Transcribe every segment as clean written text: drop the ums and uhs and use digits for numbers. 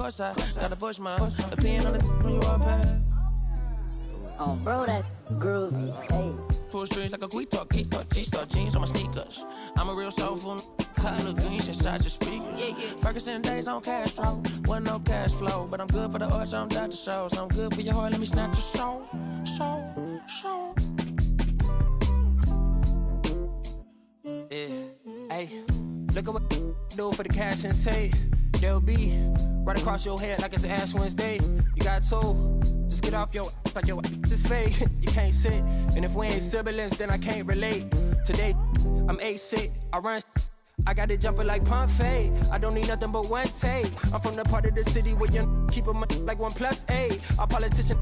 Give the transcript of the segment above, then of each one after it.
course I gotta push my opinion on the when you walk past. Oh, bro, that groovy. Hey. Full strings like a guitar, G-star jeans on my sneakers. I'm a real soulful color greens inside your speakers. Ferguson days on Castro, wasn't no cash flow, but I'm good for the arts, I'm Dr. Shows. I'm good for your heart, let me snatch your soul. Yeah, hey, look at what do for the cash and take. They'll be right across your head like it's Ash Wednesday. You got two, just get off your like your is fake. You can't sit, and if we ain't siblings, then I can't relate. Today, I'm A-sick, I run, I got it jumping like Pompeii. I don't need nothing but one take. I'm from the part of the city where you keep them like 1+8. Our politician,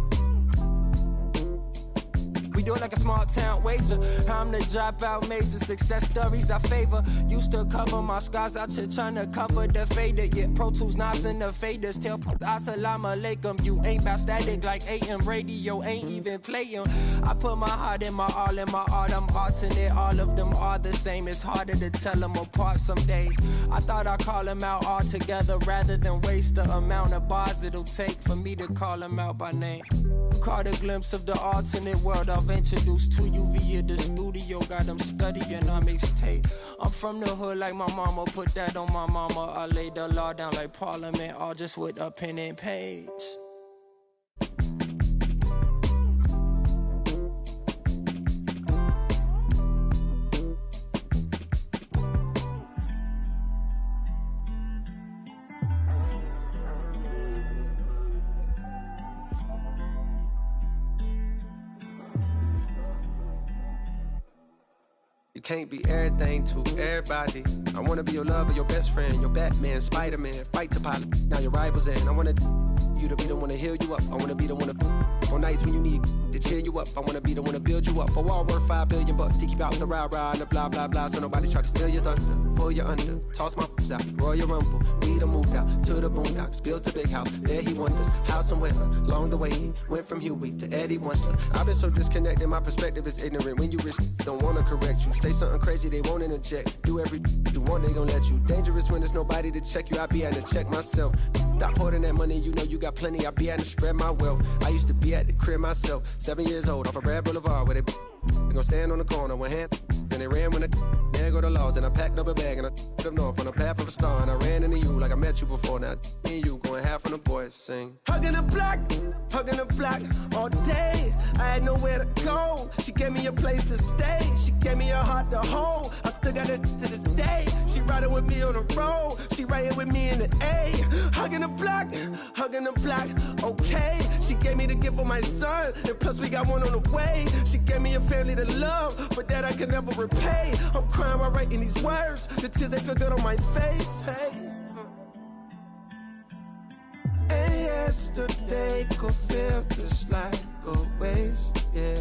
we do it like a small town wager. I'm the dropout major, success stories I favor. Used to cover my scars out here trying to cover the fader. Yeah, Pro Tools, Nas and the faders. Tell Assalamu alaikum. You ain't bout static like AM radio, ain't even playing. I put my heart in my all in my art. I'm alternate, all of them are the same. It's harder to tell them apart some days. I thought I'd call them out all together rather than waste the amount of bars it'll take for me to call them out by name. Caught a glimpse of the alternate world I've introduced to you via the studio. Got them studying on mixtape. I'm from the hood like my mama, put that on my mama. I laid the law down like Parliament, all just with a pen and page. You can't be everything to everybody. I wanna be your lover, your best friend, your Batman, Spider-Man, fight to pilot. Now your rivals in. I wanna you to be the one to heal you up. I wanna be the one to on nights when you need to cheer you up. I wanna be the one to build you up. A wall worth $5 billion to keep out the rah-rah and the blah blah blah. So nobody try to steal your thunder, pull you under, toss my f***s out, Royal Rumble. We done moved out to the boondocks, built a big house. There he wonders how somewhere along the way he went from Huey to Eddie Winsler. I've been so disconnected, my perspective is ignorant. When you rich, don't wanna correct you. Say something crazy, they won't interject. Do every you want, they gon' let you. Dangerous when there's nobody to check you. I be having to check myself. Stop hoarding that money, you know you got plenty. I be having to spread my wealth. I used to be at the crib myself, 7 years old, off a Brad Boulevard where they gon' stand on the corner with hand. Then they ran when there go the laws. And I packed up a bag and I up north on the path of a star. And I ran into you like I met you before. Now me and you going half on the boys sing. Hugging the block all day. I had nowhere to go. She gave me a place to stay. She gave me a heart to hold. I still got it to this day. She riding with me on the road. She riding with me in the A. Hugging the block, okay. She gave me the gift of my son. And plus we got one on the way. She gave me a family to love, but that I can never repay. I'm crying while writing these words. The tears, they feel good on my face. Hey. And yesterday could feel just like a waste, yeah.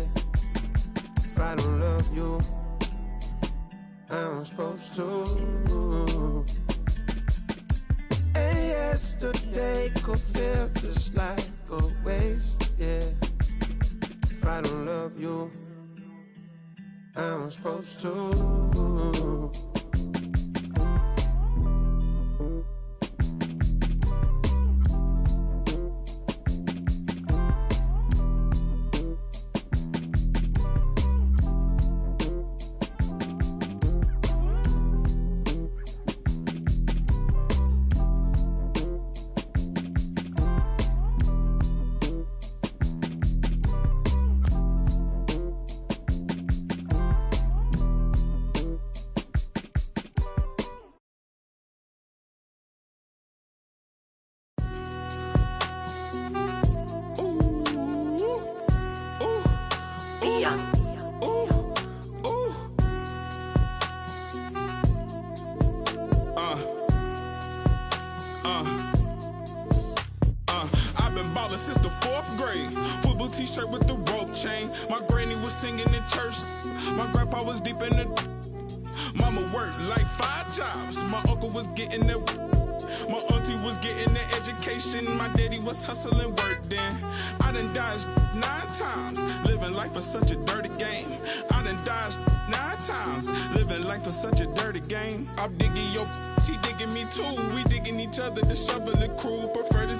If I don't love you, I'm supposed to. And yesterday could feel just like a waste, yeah. If I don't love you, I'm supposed to. I've been ballin' since the 4th grade. Football t-shirt with the rope chain. My granny was singing in church. My grandpa was deep in the. Mama worked like 5 jobs. My uncle was getting the. My auntie was getting the education. My daddy was hustling work then. I done dodged 9 times. Living life for such a dirty game. I done dodged 9 times. Living life for such a dirty game. I'm digging your, she digging me too. We digging each other, the shovel the crew. Prefer to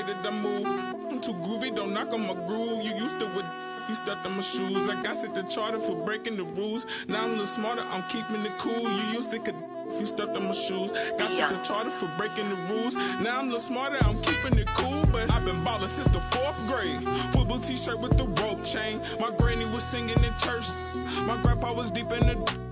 that I move. I'm too groovy, don't knock on my groove. You used to with if you stepped on my shoes. I got set the charter for breaking the rules. Now I'm a little smarter, I'm keeping it cool. You used to if you stepped on my shoes. Got set the charter for breaking the rules. Now I'm a little smarter, I'm keeping it cool. But I've been ballin' since the 4th grade. Football t-shirt with the rope chain. My granny was singing in church. My grandpa was deep in the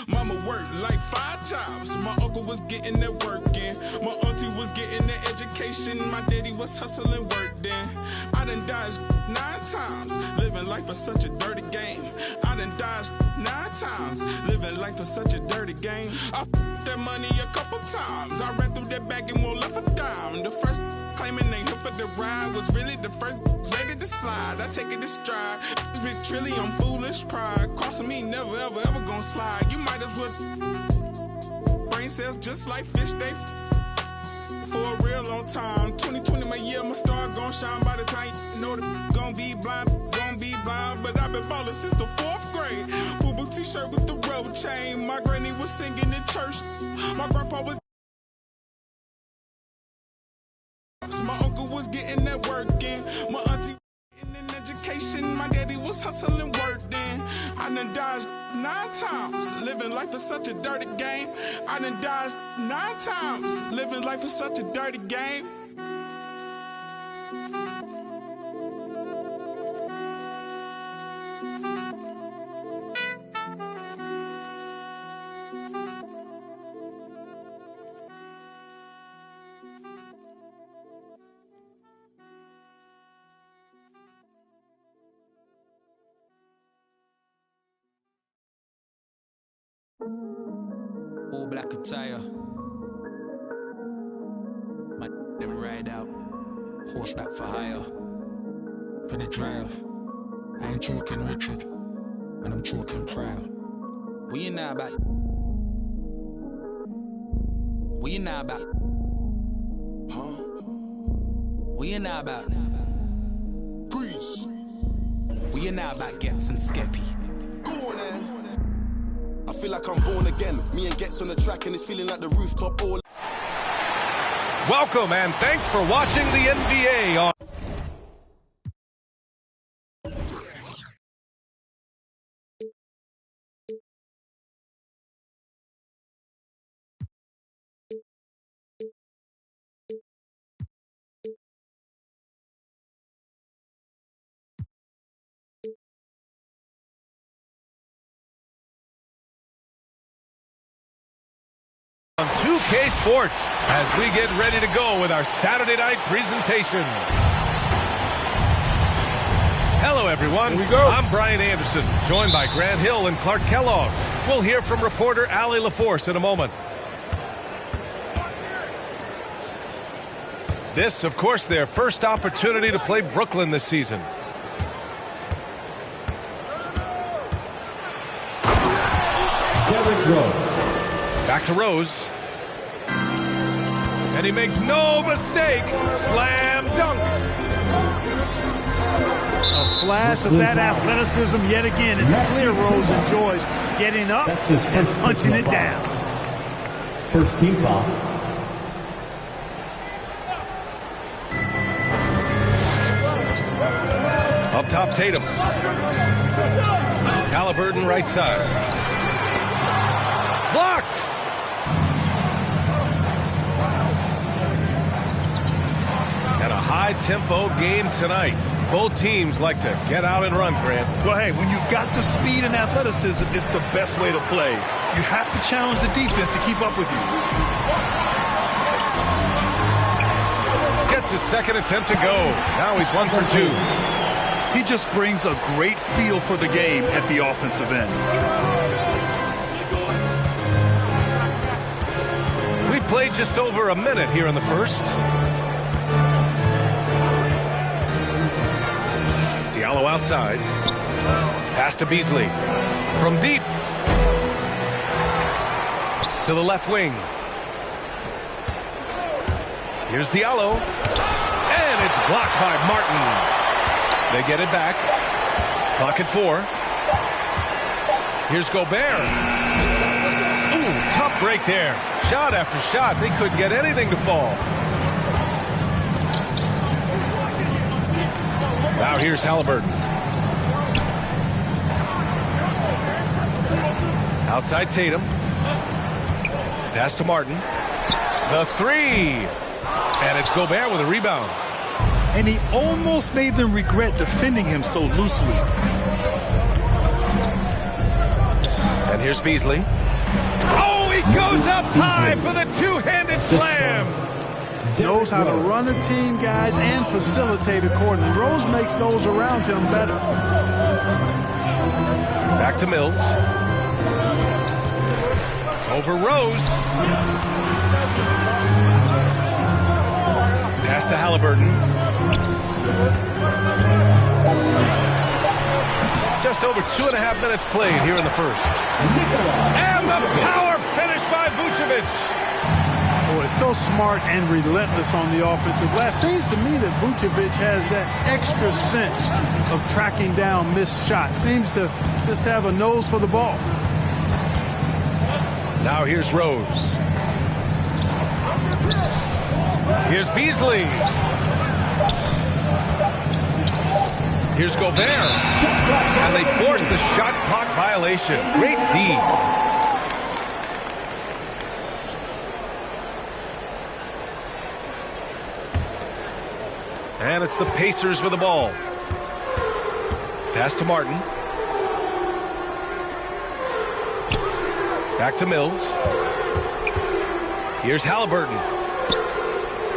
Mama worked like 5 jobs. My uncle was getting that work in. My auntie was getting that education. My daddy was hustling work then. I done dodged 9 times. Living life for such a dirty game. I done dodged 9 times. Living life for such a dirty game. I f***ed that money a couple times. I ran through that bag and won't left a dime. The first claiming they here for the ride was really the first ready to slide. I take it to stride. This big trilly on foolish pride. Crossing me never ever ever gonna slide. You might as well brain cells just like fish they for a real long time. 2020 my year, my star gon' shine by the time you know the gon' be blind. But I've been ballin' since the 4th grade. Football t-shirt with the rope chain. My granny was singing in church. My grandpa was my uncle was getting that work in. My auntie in an education. My daddy was hustling work then. I done dodged 9 times. Living life is such a dirty game. I done dodged 9 times. Living life is such a dirty game. All black attire. My them ride out. Horseback for hire. Pin it drive. I ain't talking Richard. And I'm talking proud. What you know about? What you know about? Huh? What you know about? Grease. What you know about Gets and Skeppy? Go on then. I feel like I'm born again. Me and Gets on the track and it's feeling like the rooftop all. Welcome and thanks for watching the NBA on on 2K Sports as we get ready to go with our Saturday night presentation. Hello, everyone. Here we go. I'm Brian Anderson, joined by Grant Hill and Clark Kellogg. We'll hear from reporter Allie LaForce in a moment. This, of course, their first opportunity to play Brooklyn this season. Back to Rose. And he makes no mistake. Slam dunk. A flash of that athleticism yet again. It's clear Rose enjoys getting up and punching it down. First team foul. Up top, Tatum. Halliburton right side. Blocked. And a high-tempo game tonight. Both teams like to get out and run, Grant. Well, hey, when you've got the speed and athleticism, it's the best way to play. You have to challenge the defense to keep up with you. Gets his second attempt to go. Now he's 1 for 2. He just brings a great feel for the game at the offensive end. We've played just over a minute here in the first. Diallo outside. Pass to Beasley. From deep. To the left wing. Here's Diallo. And it's blocked by Martin. They get it back. Clock at 4. Here's Gobert. Ooh, tough break there. Shot after shot. They couldn't get anything to fall. Now here's Halliburton. Outside Tatum. Pass to Martin. The three. And it's Gobert with a rebound. And he almost made them regret defending him so loosely. And here's Beasley. Oh, he goes up high for the two-handed slam. Knows how to run a team, guys, and facilitate accordingly. Rose makes those around him better. Back to Mills. Over Rose. Pass to Halliburton. Just over 2.5 minutes played here in the first. And the power finish by Vucevic. Boy, so smart and relentless on the offensive glass. Seems to me that Vucevic has that extra sense of tracking down missed shots. Seems to just have a nose for the ball. Now here's Rose. Here's Beasley. Here's Gobert. And they force the shot clock violation. Great D. And it's the Pacers with the ball. Pass to Martin. Back to Mills. Here's Halliburton.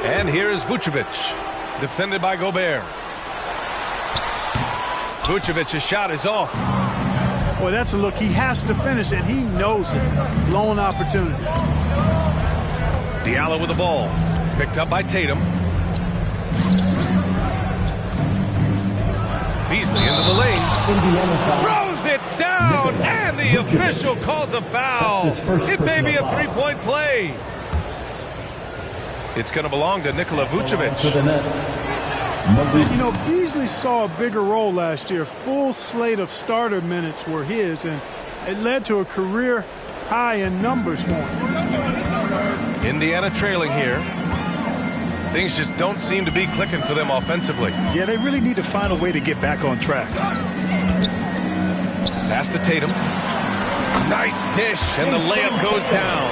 And here's Vucevic. Defended by Gobert. Vucevic's shot is off. Boy, that's a look. He has to finish, and he knows it. Blown opportunity. Diallo with the ball. Picked up by Tatum. Beasley into the lane. Throws it down, and the official calls a foul. It may be a three-point play. It's going to belong to Nikola Vucevic. You know, Beasley saw a bigger role last year. Full slate of starter minutes were his, and it led to a career high in numbers for him. Indiana trailing here. Things just don't seem to be clicking for them offensively. Yeah, they really need to find a way to get back on track. Pass to Tatum. Nice dish, and the layup goes down.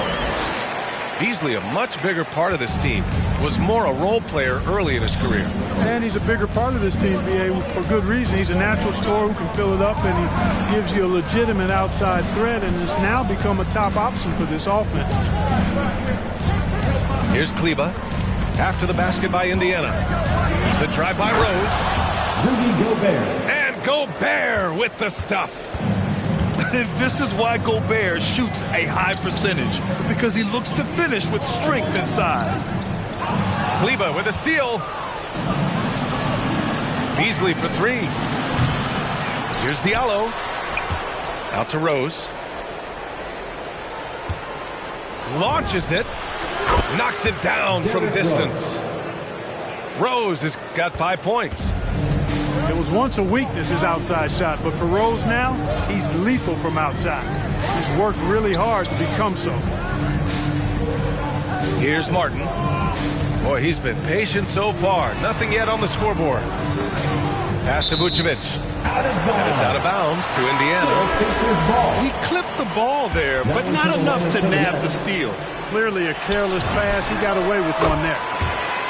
Beasley, a much bigger part of this team, was more a role player early in his career. And he's a bigger part of this team, B.A., for good reason. He's a natural scorer who can fill it up, and he gives you a legitimate outside threat, and has now become a top option for this offense. Here's Kleba. After the basket by Indiana. The drive by Rose. And Gobert with the stuff. This is why Gobert shoots a high percentage, because he looks to finish with strength inside. Kleba with a steal. Beasley for three. Here's Diallo. Out to Rose. Launches it. Knocks it down from distance. Rose has got 5 points. It was once a weakness, his outside shot, but for Rose now, he's lethal from outside. He's worked really hard to become so. Here's Martin. Boy, he's been patient so far. Nothing yet on the scoreboard. Pass to Vucevic. And it's out of bounds to Indiana. He clipped the ball there, but not enough to nab the steal. Clearly a careless pass. He got away with one there.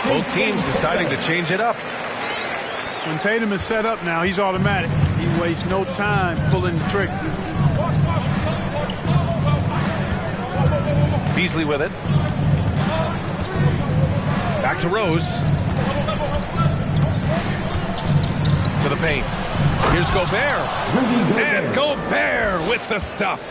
Both teams deciding to change it up. When Tatum is set up now, he's automatic. He wastes no time pulling the trigger. Beasley with it. Back to Rose. To the paint. Here's Gobert. And Gobert with the stuff.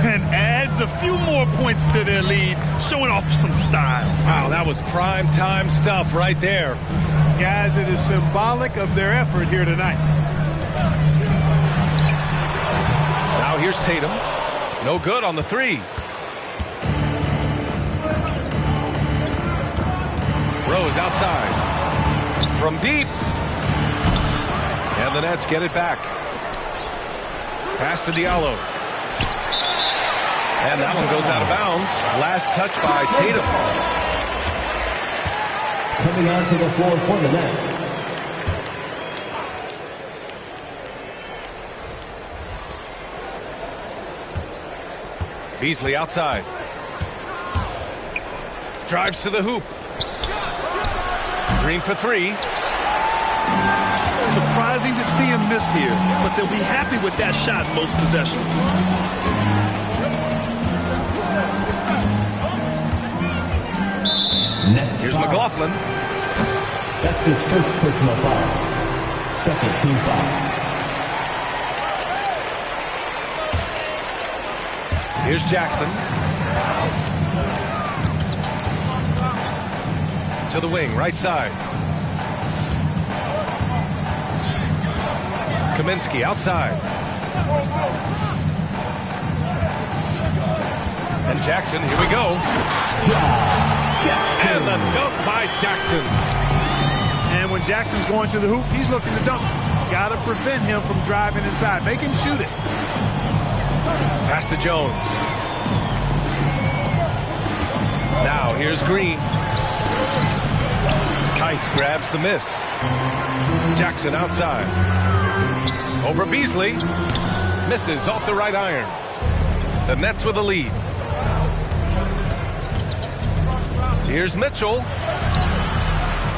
And adds a few more points to their lead, showing off some style. Wow, that was prime time stuff right there. Guys, it is symbolic of their effort here tonight. Now here's Tatum. No good on the three. Rose outside. From deep. And the Nets get it back. Pass to Diallo. And that one goes out of bounds. Last touch by Tatum. Coming onto the floor for the Nets. Beasley outside. Drives to the hoop. Green for three. Surprising to see him miss here, but they'll be happy with that shot most possessions. Here's McLaughlin. That's his first personal foul. Second team foul. Here's Jackson. To the wing, right side. Kaminsky outside. And Jackson, here we go. And the dunk by Jackson. And when Jackson's going to the hoop, he's looking to dunk. Got to prevent him from driving inside. Make him shoot it. Pass to Jones. Now here's Green. Tice grabs the miss. Jackson outside. Over Beasley. Misses off the right iron. The Nets with a lead. Here's Mitchell.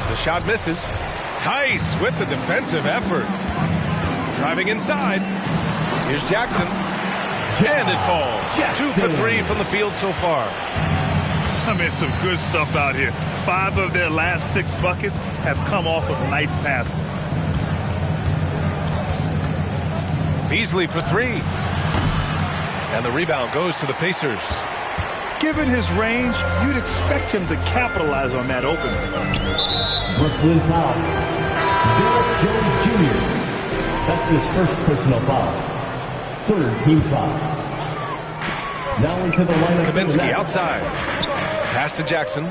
The shot misses. Tice with the defensive effort. Driving inside. Here's Jackson. And it falls. 2 for 3 from the field so far. I mean, some good stuff out here. 5 of their last 6 buckets have come off of nice passes. Beasley for 3. And the rebound goes to the Pacers. Given his range, you'd expect him to capitalize on that opening. Brooklyn foul. Derek Jones Jr. That's his first personal foul. Third team foul. Now into the lineup. Kaminsky outside. Pass to Jackson.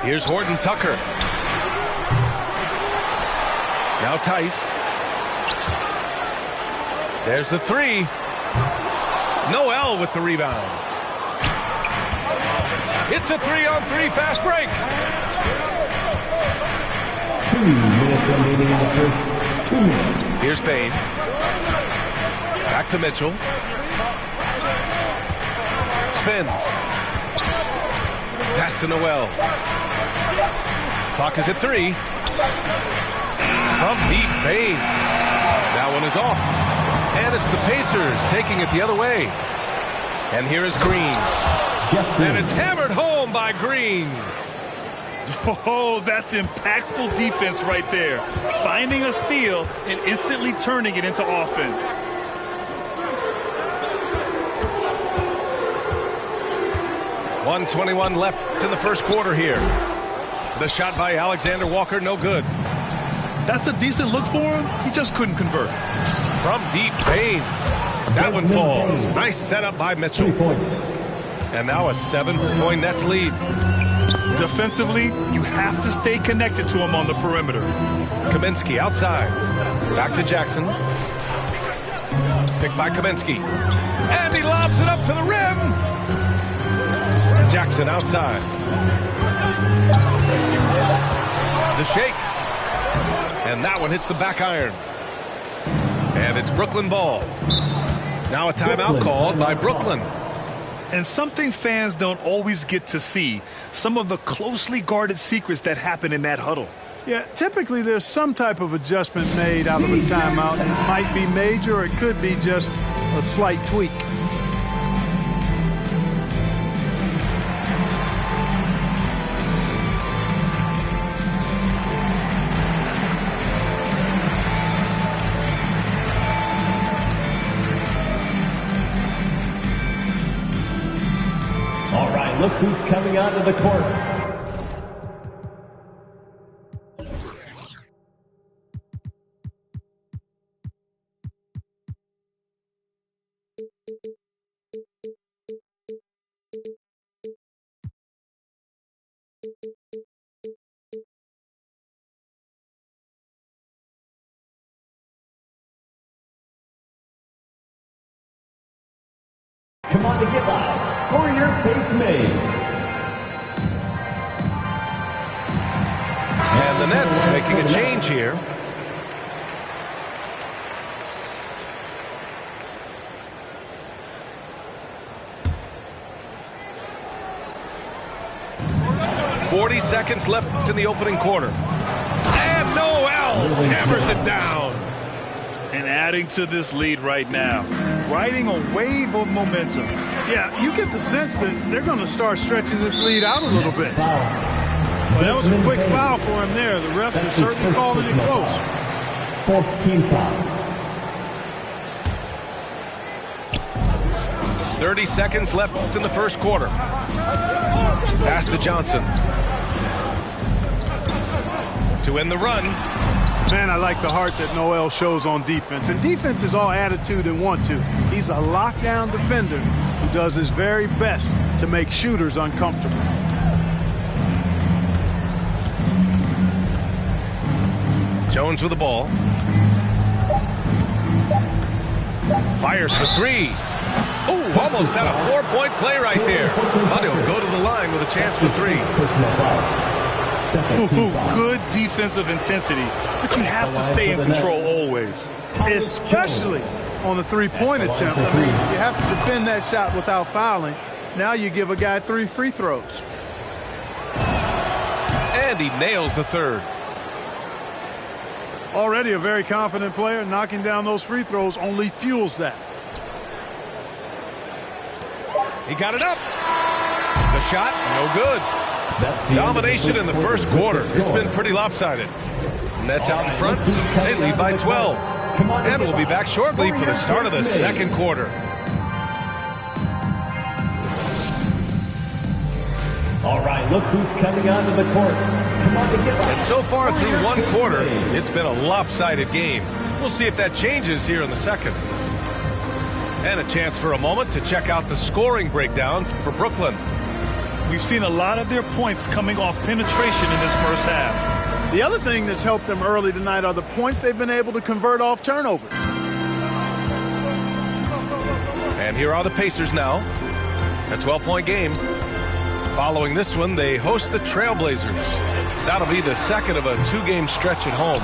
Here's Horton Tucker. Now Tice. There's the 3. Noel with the rebound. It's a 3-on-3 fast break. 2 minutes remaining in the first. 2 minutes. Here's Payne. Back to Mitchell. Spins. Pass to Noel. Clock is at 3. From deep, Payne. That one is off. And it's the Pacers taking it the other way. And here is Green. And it's hammered home by Green. Oh, that's impactful defense right there. Finding a steal and instantly turning it into offense. .121 left in the first quarter here. The shot by Alexander Walker, no good. That's a decent look for him. He just couldn't convert. From deep, Payne. That one falls. Nice setup by Mitchell. 3 points. And now a 7-point Nets lead. Defensively, you have to stay connected to him on the perimeter. Kaminsky outside. Back to Jackson. Picked by Kaminsky. And he lobs it up to the rim. Jackson outside. The shake. And that one hits the back iron. And it's Brooklyn ball. Now a timeout called by Brooklyn. And something fans don't always get to see, some of the closely guarded secrets that happen in that huddle. Yeah, typically there's some type of adjustment made out of a timeout. It might be major or it could be just a slight tweak. Look who's coming onto the court. Come on to get live for your base mates. And the Nets making a change here. 40 seconds left in the opening quarter. And Noel hammers it down. And adding to this lead right now, riding a wave of momentum. Yeah, you get the sense that they're going to start stretching this lead out a little bit. Well, that was a quick foul for him there. The refs are certainly calling it close. Fourth team foul. 30 seconds left in the first quarter. Pass to Johnson. To end the run. Man, I like the heart that Noel shows on defense. And defense is all attitude and want to. He's a lockdown defender who does his very best to make shooters uncomfortable. Jones with the ball. Fires for three. Oh, almost had a 4-point play right there. But he'll go to the line with a chance for three. Good defensive intensity, but you have to stay in control always. Especially on a three-point attempt. I mean, you have to defend that shot without fouling. Now you give a guy 3 free throws. And he nails the third. Already a very confident player. Knocking down those free throws only fuels that. He got it up. The shot, no good. Domination in the first quarter. It's been pretty lopsided. Nets out in front. They lead by 12. And we'll be back shortly for the start of the second quarter. All right, look who's coming onto the court. Come on, and so far through one quarter, it's been a lopsided game. We'll see if that changes here in the second. And a chance for a moment to check out the scoring breakdown for Brooklyn. We've seen a lot of their points coming off penetration in this first half. The other thing that's helped them early tonight are the points they've been able to convert off turnovers. And here are the Pacers now. A 12-point game. Following this one, they host the Trailblazers. That'll be the second of a 2-game stretch at home.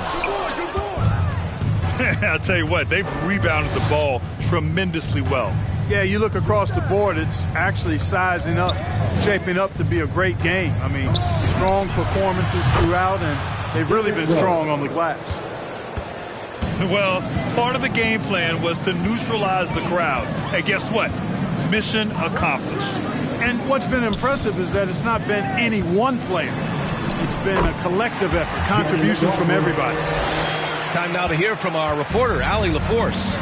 I'll tell you what, they've rebounded the ball tremendously well. Yeah, you look across the board, it's actually sizing up, shaping up to be a great game. I mean, strong performances throughout, and they've really been strong on the glass. Well, part of the game plan was to neutralize the crowd. And guess what? Mission accomplished. And what's been impressive is that it's not been any one player. It's been a collective effort, contributions from everybody. Time now to hear from our reporter, Allie LaForce.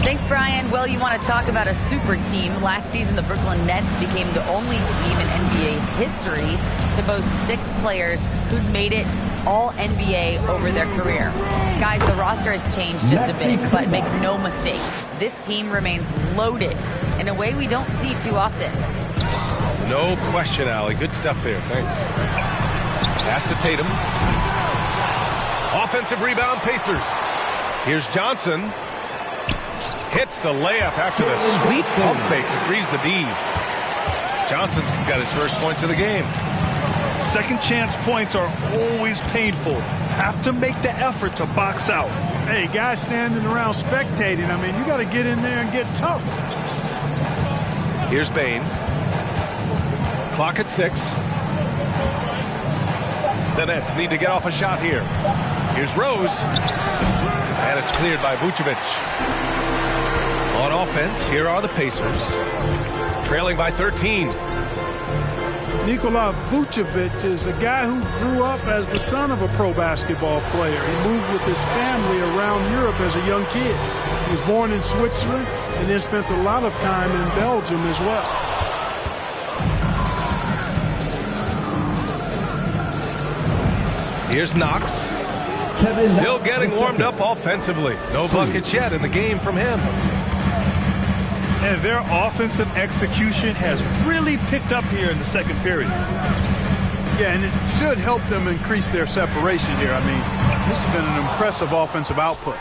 Thanks, Brian. Well, you want to talk about a super team. Last season, the Brooklyn Nets became the only team in NBA history to boast 6 players who'd made it all NBA over their career. Guys, the roster has changed just a bit, but make no mistakes. This team remains loaded in a way we don't see too often. No question, Allie. Good stuff there. Thanks. Pass to Tatum. Offensive rebound, Pacers. Here's Johnson. Hits the layup after the sweet pump fake to freeze the D. Johnson's got his first points of the game. Second chance points are always painful. Have to make the effort to box out. Hey, guys standing around spectating, I mean, you got to get in there and get tough. Here's Bane. Clock at 6. The Nets need to get off a shot here. Here's Rose. And it's cleared by Vucevic. On offense, here are the Pacers. Trailing by 13. Nikola Vucevic is a guy who grew up as the son of a pro basketball player. He moved with his family around Europe as a young kid. He was born in Switzerland and then spent a lot of time in Belgium as well. Here's Knox. Still getting warmed up offensively. No buckets yet in the game from him. And their offensive execution has really picked up here in the second period. Yeah, and it should help them increase their separation here. I mean, this has been an impressive offensive output.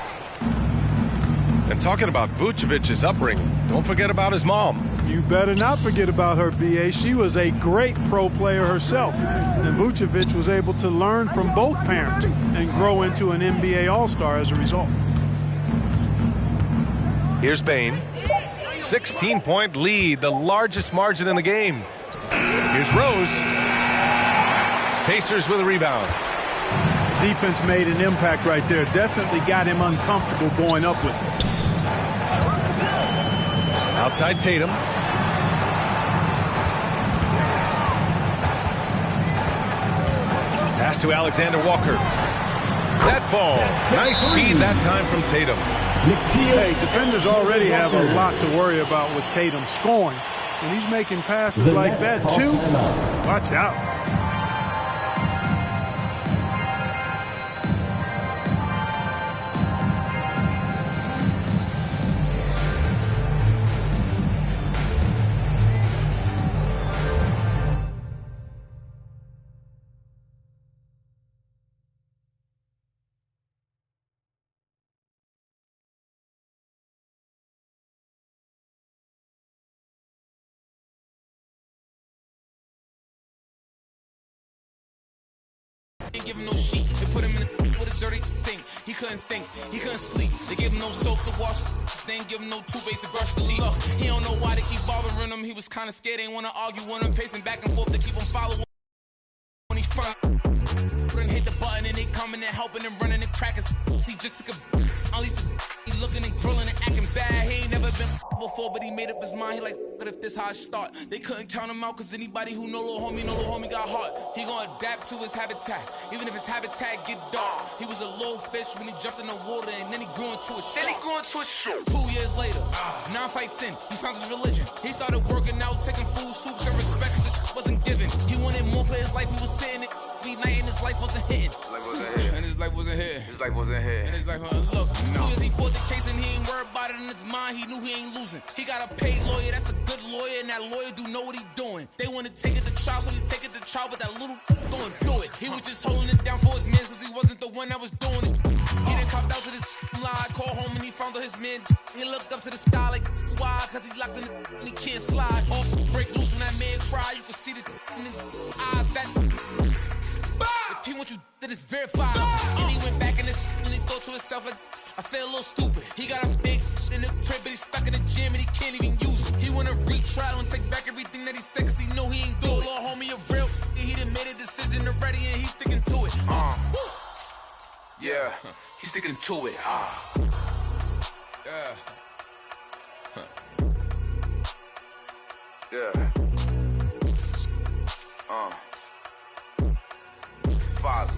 And talking about Vucevic's upbringing, don't forget about his mom. You better not forget about her, B.A. She was a great pro player herself. And Vucevic was able to learn from both parents and grow into an NBA All-Star as a result. Here's Bane. 16-point lead, the largest margin in the game. Here's Rose. Pacers with a rebound. Defense made an impact right there. Definitely got him uncomfortable going up with it. Outside Tatum. Pass to Alexander Walker. That falls. Nice feed that time from Tatum. Hey, defenders already have a lot to worry about with Tatum scoring. And he's making passes like that too. Watch out. Didn't give him no sheets. They put him in with a dirty sink. He couldn't think. He couldn't sleep. They gave him no soap to wash. They didn't give him no toothpaste to brush the teeth. Look, he don't know why they keep bothering him. He was kind of scared. They ain't want to argue with him. Pacing back and forth to keep him following. When he front, couldn't hit the button and they coming and helping and running and cracking. He just took a. At least he looking and grilling and acting bad. He ain't never been before, but he made up his mind. He like, what if this how I start? They couldn't count him out, cause anybody who know little homie got heart. He gonna adapt to his habitat, even if his habitat get dark. He was a little fish when he jumped in the water, and then he grew into a shark. 2 years later, 9 fights in, he found his religion. He started working out, taking food, soups, and respects that wasn't given. He wanted more for his life, he was sitting it. Night and his life wasn't hitting. And his life wasn't here. And his life, look, 2 years he fought the case and he ain't worried about it in his mind. He knew he ain't losing. He got a paid lawyer, that's a good lawyer, and that lawyer do know what he doing. They want to take it to trial, so he take it to trial, but that little going do it. He was just holding it down for his man, cause he wasn't the one that was doing it. He done copped out to this lie, called home and he found out his man. He looked up to the sky like, why? Cause he locked in the and he can't slide. Off, break loose when that man cry, you can see the in his eyes. That if he want you, that is verified. And he went back in this and he thought to himself like, I feel a little stupid. He got a big in the crib, but he's stuck in the gym and he can't even use it. He wanna retry and take back everything that he said, cause he know he ain't do it. Little homie a real, he done made a decision already and he's sticking to it. Yeah, he's sticking to it. Yeah. Father.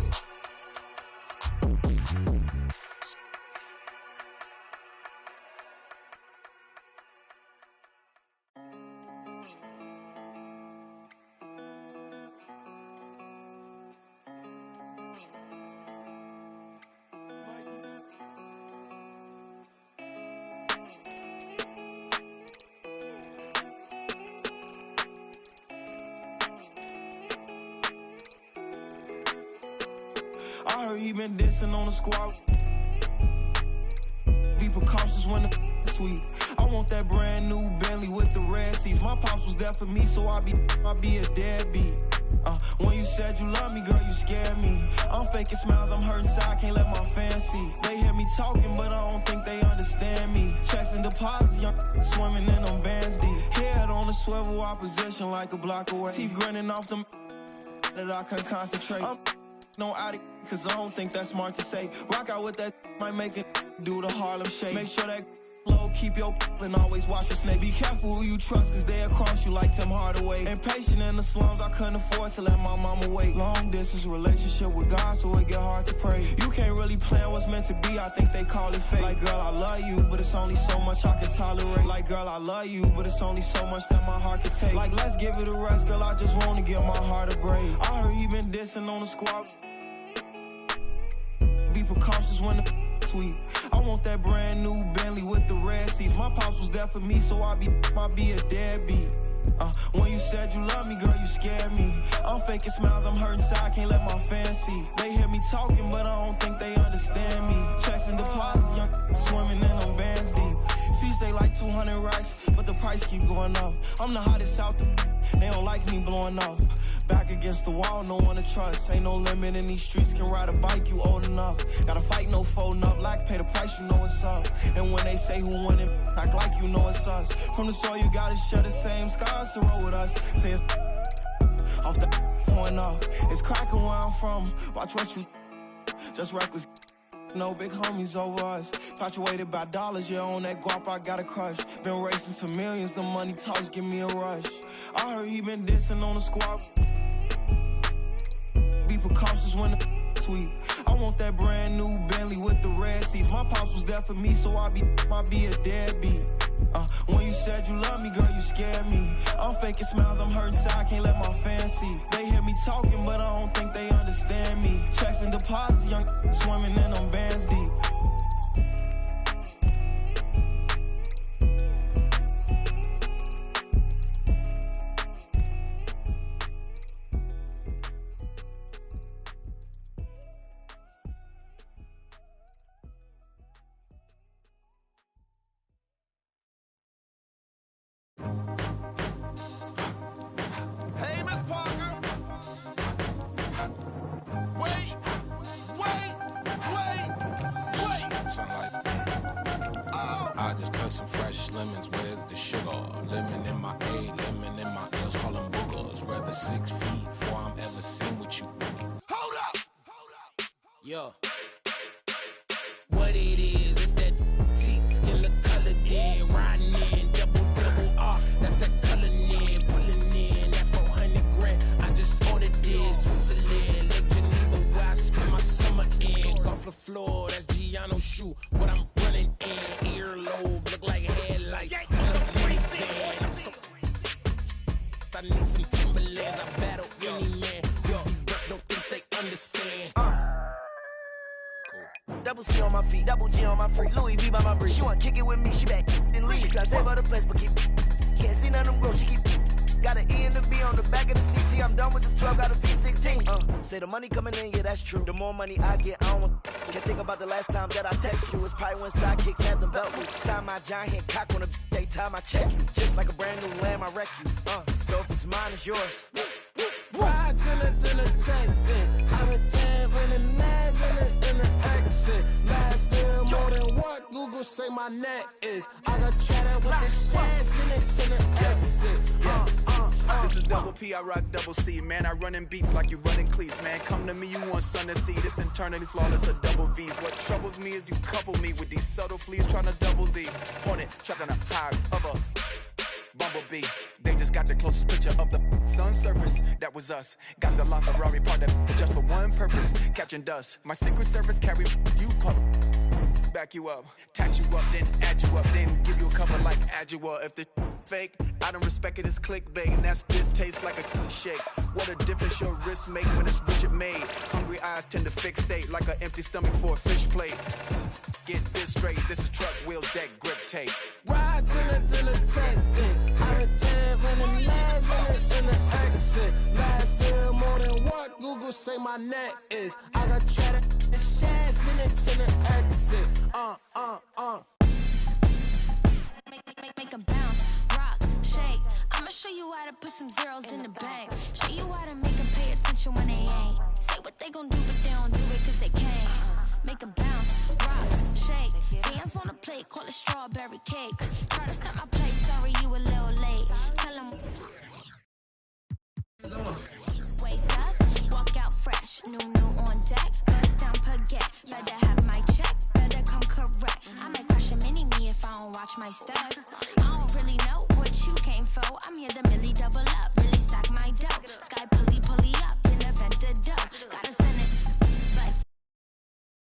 I heard he been dancing on the squad. Be precautious when the sweet. I want that brand new Bentley with the red seats. My pops was there for me, so I be a deadbeat. When you said you love me, girl, you scared me. I'm faking smiles, I'm hurting inside, can't let my fans see. They hear me talking, but I don't think they understand me. Checks and deposits, young swimming in them bands deep. Head on the swivel, opposition like a block away. Teeth grinning off them that I can't concentrate. I'm no addict, cause I don't think that's smart to say. Rock out with that, might make it do the Harlem Shake. Make sure that low, keep your and always watch the snake. Be careful who you trust, cause they'll cross you like Tim Hardaway. Impatient in the slums, I couldn't afford to let my mama wait. Long distance relationship with God, so it get hard to pray. You can't really plan what's meant to be, I think they call it fate. Like, girl, I love you, but it's only so much I can tolerate. Like, girl, I love you, but it's only so much that my heart can take. Like, let's give it a rest, girl, I just wanna give my heart a break. I heard he been dissing on the squad. Be precautious when the sweet. I want that brand new Bentley with the red seats. My pops was there for me, so I be a deadbeat. When you said you love me, girl, you scared me. I'm faking smiles, I'm hurting inside, can't let my fans see. They hear me talking, but I don't think they understand me. Checks and deposits, young swimming in them bands deep. Fees stay like 200 racks, but the price keep going up. I'm the hottest out the they don't like me blowing up. Back against the wall, no one to trust. Ain't no limit in these streets, can ride a bike, you old enough. Gotta fight, no folding up, like pay the price, you know it's up. And when they say who won it, act like you know it's us. From the soil, you gotta share the same skies to roll with us. Say it's off the going off. It's cracking where I'm from. Watch what you just reckless. No big homies over us. Infatuated by dollars, yeah, on that guap I got a crush. Been racing to millions, the money talks give me a rush. I heard he been dissing on the squad. Be precautious when the sweet. I want that brand new Bentley with the red seats. My pops was there for me, so I be a deadbeat. When you said you love me, girl, you scared me. I'm faking smiles, I'm hurting inside, I can't let my fans see. They hear me talking, but I don't think they understand me. Checks and deposits, young swimming in them bands deep. I just cut some fresh lemons, where's the sugar? Lemon in my A, lemon in my L's, call them boogers. Rather 6 feet before I'm ever seen with you. Hold up! Yeah. What it is, it's that teeth, skin look colored in, riding in, double R, that's that color in, pulling in, that 400 grand, I just ordered this, Switzerland, Lake Geneva, where I spend my summer in, Gulf the floor, that's Giano shoe, what I'm running in, earlobe, look like headlights, I'm so, I need some Timberlands, I battle any man, don't think they understand. Double C on my feet, double G on my freak, Louis V by my brief. She want kick it with me, she back and leave. Try to save her the place, but can't see none of them grow. She keep got an E and a B on the back of the CT. I'm done with the 12, got a V16. Say the money coming in, yeah, that's true. The more money I get, I don't can't think about the last time that I text you. It's probably when sidekicks had them belt loops. Sign my giant hand cock on the daytime, I check you. Just like a brand new lamb, I wreck you. So if it's mine, it's yours. Ride to the tank, I'm a tab in the mag in the exit. Last year more than what Google say my net is. I got chatter with the shares in it to the exit. This is double P, I rock double C. Man, I run in beats like you running cleats. Man, come to me, you want sun to see. This internally flawless, a double V's. What troubles me is you couple me with these subtle fleas trying to double D. Hornet, trapped on a high of a bumblebee. They just got the closest picture of the sun surface. That was us. Got the LaFerrari part that just for one purpose, catching dust. My secret service carry you call back you up, tat you up, then add you up, then give you a cover like Adjua. If the fake, I don't respect it as clickbait. And that's this tastes like a shake. What a difference your wrist make when it's Richard made. Hungry eyes tend to fixate like an empty stomach for a fish plate. Get this straight, this is truck wheels, deck grip tape. Ride to the tank, I'm a tab in the mag in the exit. Last year more than what Google say my net is. I got chatter, the shares in it to the exit. Make 'em bounce, rock, shake. I'ma show you how to put some zeros in the bank. Show you how to make 'em pay attention when they ain't. Say what they gon' do, but they don't do it 'cause they can't. Make 'em bounce, rock, shake. Dance on the plate, call it strawberry cake. Try to set my place, sorry you a little late. Tell 'em wake up, walk out fresh. New on deck, bust down baguette. Better have my check, better come correct. I might crush a mini-me if I don't watch my step. I don't really know what you came for. I'm here to Millie double up, really stack my dough. Sky pulley up, in the vent dough. Gotta send it like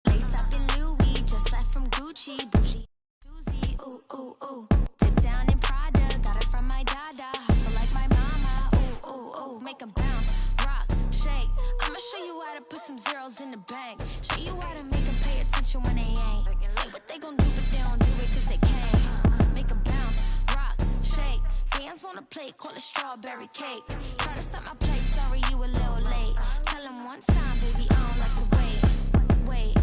laced up in Louis, just left from Gucci, bougie, Susie, ooh, ooh, ooh. Dip down in Prada, got it from my dada. Hustle like my mama, ooh, ooh, ooh. Make 'em bounce, rock, shake. I'ma show you how to put some zeros in the bank. Show you how to make 'em pay attention when they ain't. Say what they gon' do, but they don't do it 'cause they can't. Make 'em bounce, rock, shake. Dance on the plate, call it strawberry cake. Try to set my place, sorry you a little late. Tell 'em one time, baby, I don't like to wait.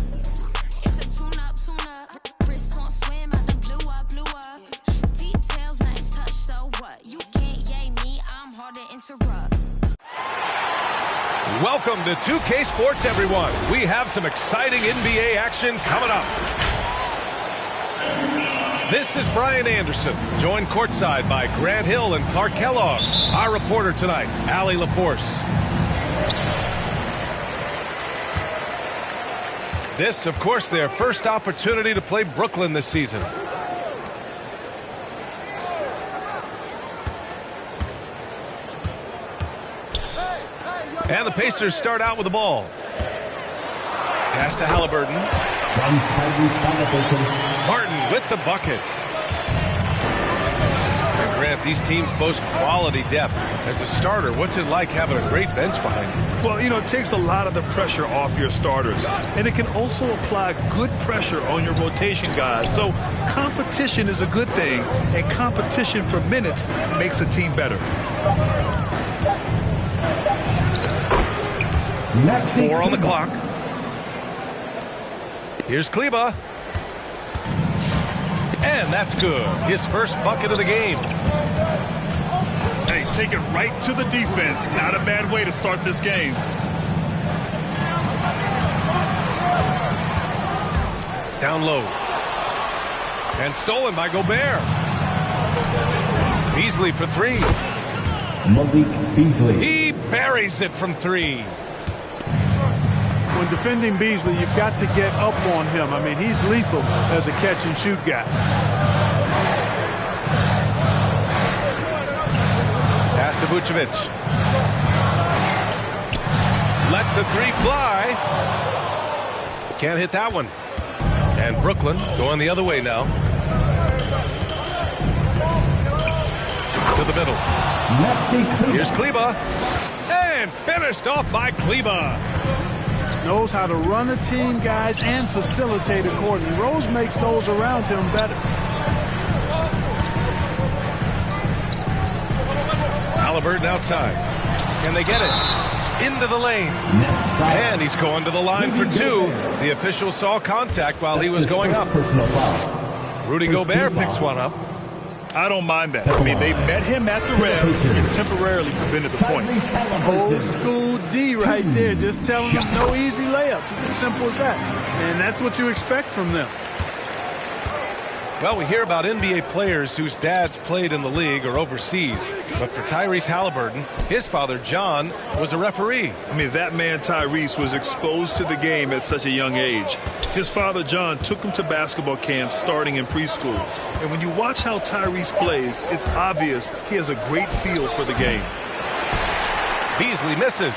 It's a tune up, wrist on swim, I done blew up. Details, nice touch, so what? You can't yay me, I'm hard to interrupt. Welcome to 2K Sports, everyone. We have some exciting NBA action coming up. This is Brian Anderson, joined courtside by Grant Hill and Clark Kellogg. Our reporter tonight, Allie LaForce. This, of course, their first opportunity to play Brooklyn this season. And the Pacers start out with the ball. Pass to Halliburton. Martin with the bucket. And Grant, these teams boast quality depth. As a starter, what's it like having a great bench behind you? Well, you know, it takes a lot of the pressure off your starters. And it can also apply good pressure on your rotation guys. So competition is a good thing. And competition for minutes makes a team better. 4 on the clock. Here's Kleba. And that's good. His first bucket of the game. Hey, take it right to the defense. Not a bad way to start this game. Down low. And stolen by Gobert. Beasley for 3. Malik Beasley. He buries it from 3. When defending Beasley, you've got to get up on him. I mean, he's lethal as a catch-and-shoot guy. Pass to Vucevic. Lets the 3 fly. Can't hit that one. And Brooklyn going the other way now. To the middle. Here's Kleba. And finished off by Kleba. Knows how to run a team, guys, and facilitate accordingly. Rose makes those around him better. Halliburton outside. Can they get it? Into the lane. And he's going to the line for 2. The official saw contact while he was going up. Rudy Gobert picks one up. I don't mind that. I mean, they met him at the rim and temporarily prevented the point. Old school D right there. Just telling them no easy layups. It's as simple as that. And that's what you expect from them. Well, we hear about NBA players whose dads played in the league or overseas. But for Tyrese Halliburton, his father, John, was a referee. I mean, that man, Tyrese, was exposed to the game at such a young age. His father, John, took him to basketball camps starting in preschool. And when you watch how Tyrese plays, it's obvious he has a great feel for the game. Beasley misses.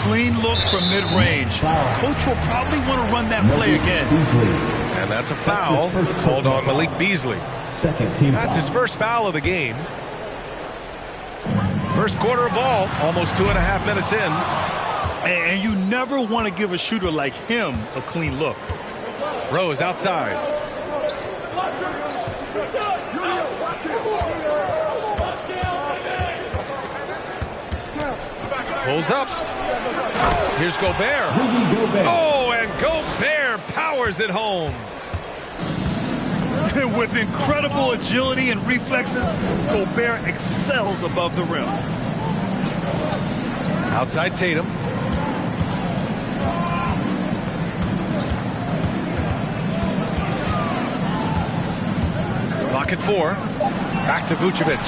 Clean look from mid-range. Coach will probably want to run that play again. And that's a foul called on Malik Beasley. That's his first foul of the game. First quarter of ball, almost 2.5 minutes in. And you never want to give a shooter like him a clean look. Rose outside. Pulls up. Here's Gobert. Oh, and Gobert powers it home. With incredible agility and reflexes, Gobert excels above the rim. Outside Tatum. Clock at 4. Back to Vucevic.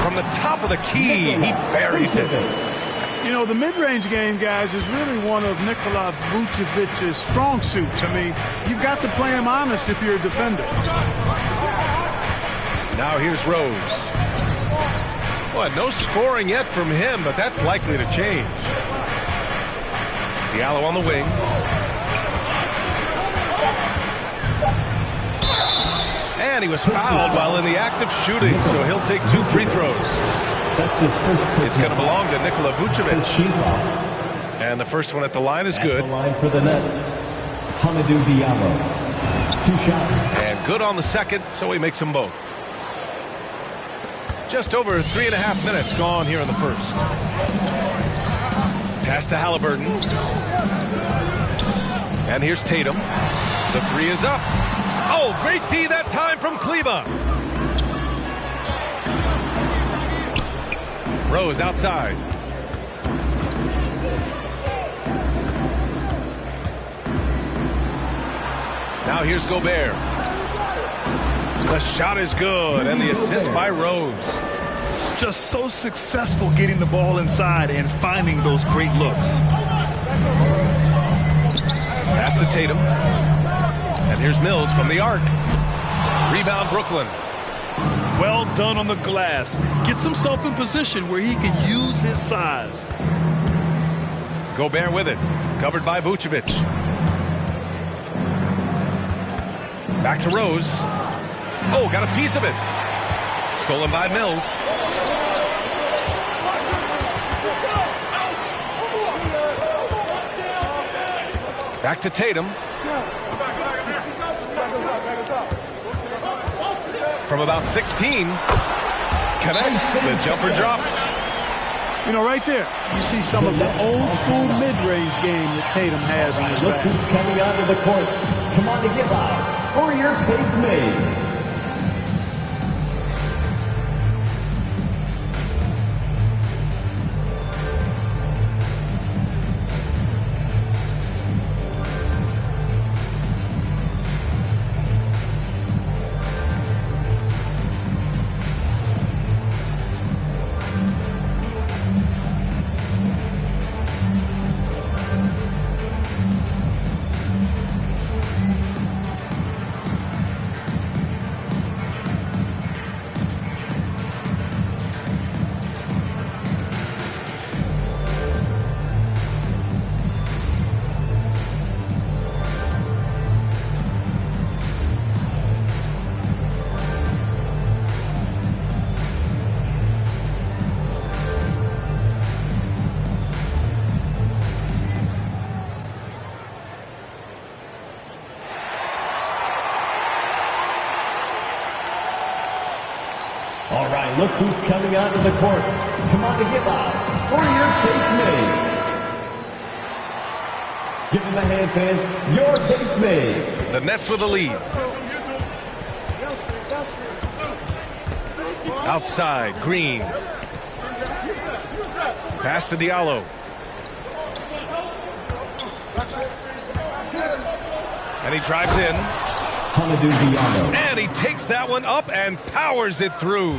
From the top of the key, he buries it. You know, the mid-range game, guys, is really one of Nikola Vucevic's strong suits. I mean, you've got to play him honest if you're a defender. Now here's Rose. Well, no scoring yet from him, but that's likely to change. Diallo on the wing. And he was fouled while in the act of shooting, so he'll take 2 free throws. That's his first. It's going to belong to Nikola Vucevic. And the first one at the line is good. At the line for the Nets, Hamidou Diallo. 2 shots. And good on the second, so he makes them both. Just over 3.5 minutes gone here in the first. Pass to Halliburton. And here's Tatum. The 3 is up. Oh, great D that time from Kleba. Rose outside. Now here's Gobert. The shot is good, and the assist by Rose. Just so successful getting the ball inside and finding those great looks. Pass Pass to Tatum. And here's Mills from the arc. Rebound, Brooklyn. Well done on the glass. Gets himself in position where he can use his size. Gobert with it. Covered by Vucevic. Back to Rose. Oh, got a piece of it. Stolen by Mills. Back to Tatum. From about 16. Connects. The jumper drops. You know, right there, you see some of the old-school mid-range game that Tatum has in his Look bag. who's coming onto the court. Come on to give out for your PACERS. All right, look who's coming onto the court. Come on to give out for your PACERS. Give them a hand, fans. Your PACERS. The Nets with the lead. Outside, Green. Pass to Diallo. And he drives in. And he takes that one up and powers it through.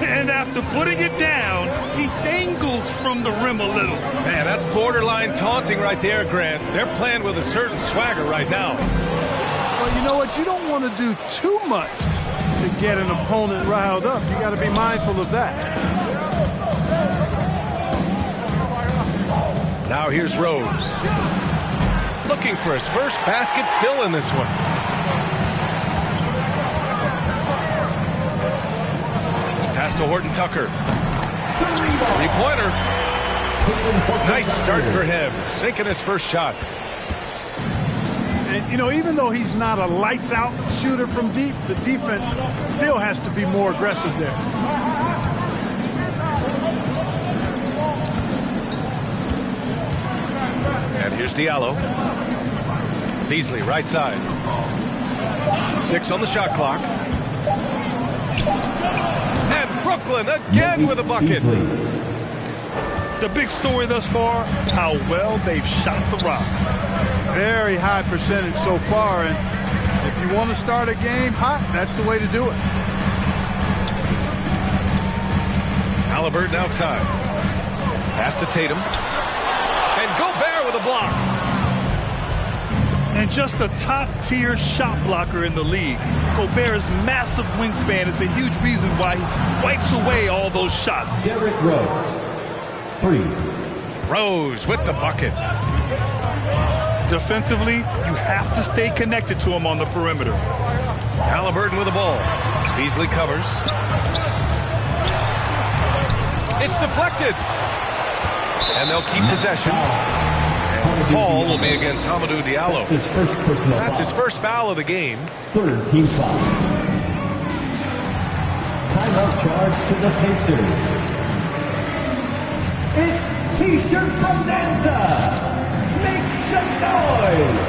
And after putting it down, he dangles from the rim a little. Man, that's borderline taunting right there, Grant. They're playing with a certain swagger right now. Well, you know what? You don't want to do too much to get an opponent riled up. You got to be mindful of that. Now here's Rose. Looking for his first basket, still in this one. Pass to Horton Tucker. Three-pointer. Nice start for him. Sinking his first shot. And, you know, even though he's not a lights-out shooter from deep, the defense still has to be more aggressive there. And here's Diallo. Beasley, right side. 6 on the shot clock. And Brooklyn again with a bucket. The big story thus far, how well they've shot the rock. Very high percentage so far, and if you want to start a game hot, that's the way to do it. Halliburton outside. Pass to Tatum. And Gobert with a block. And just a top-tier shot blocker in the league. Gobert's massive wingspan is a huge reason why he wipes away all those shots. Derrick Rose, 3. Rose with the bucket. Defensively, you have to stay connected to him on the perimeter. Halliburton with the ball. Beasley covers. It's deflected. And they'll keep possession. And the call will be against Hamidou Diallo. That's his first personal That's foul. his first foul of the game. 3rd team foul. Timeout charge to the PACERS. It's T-shirt bonanza. Make some noise.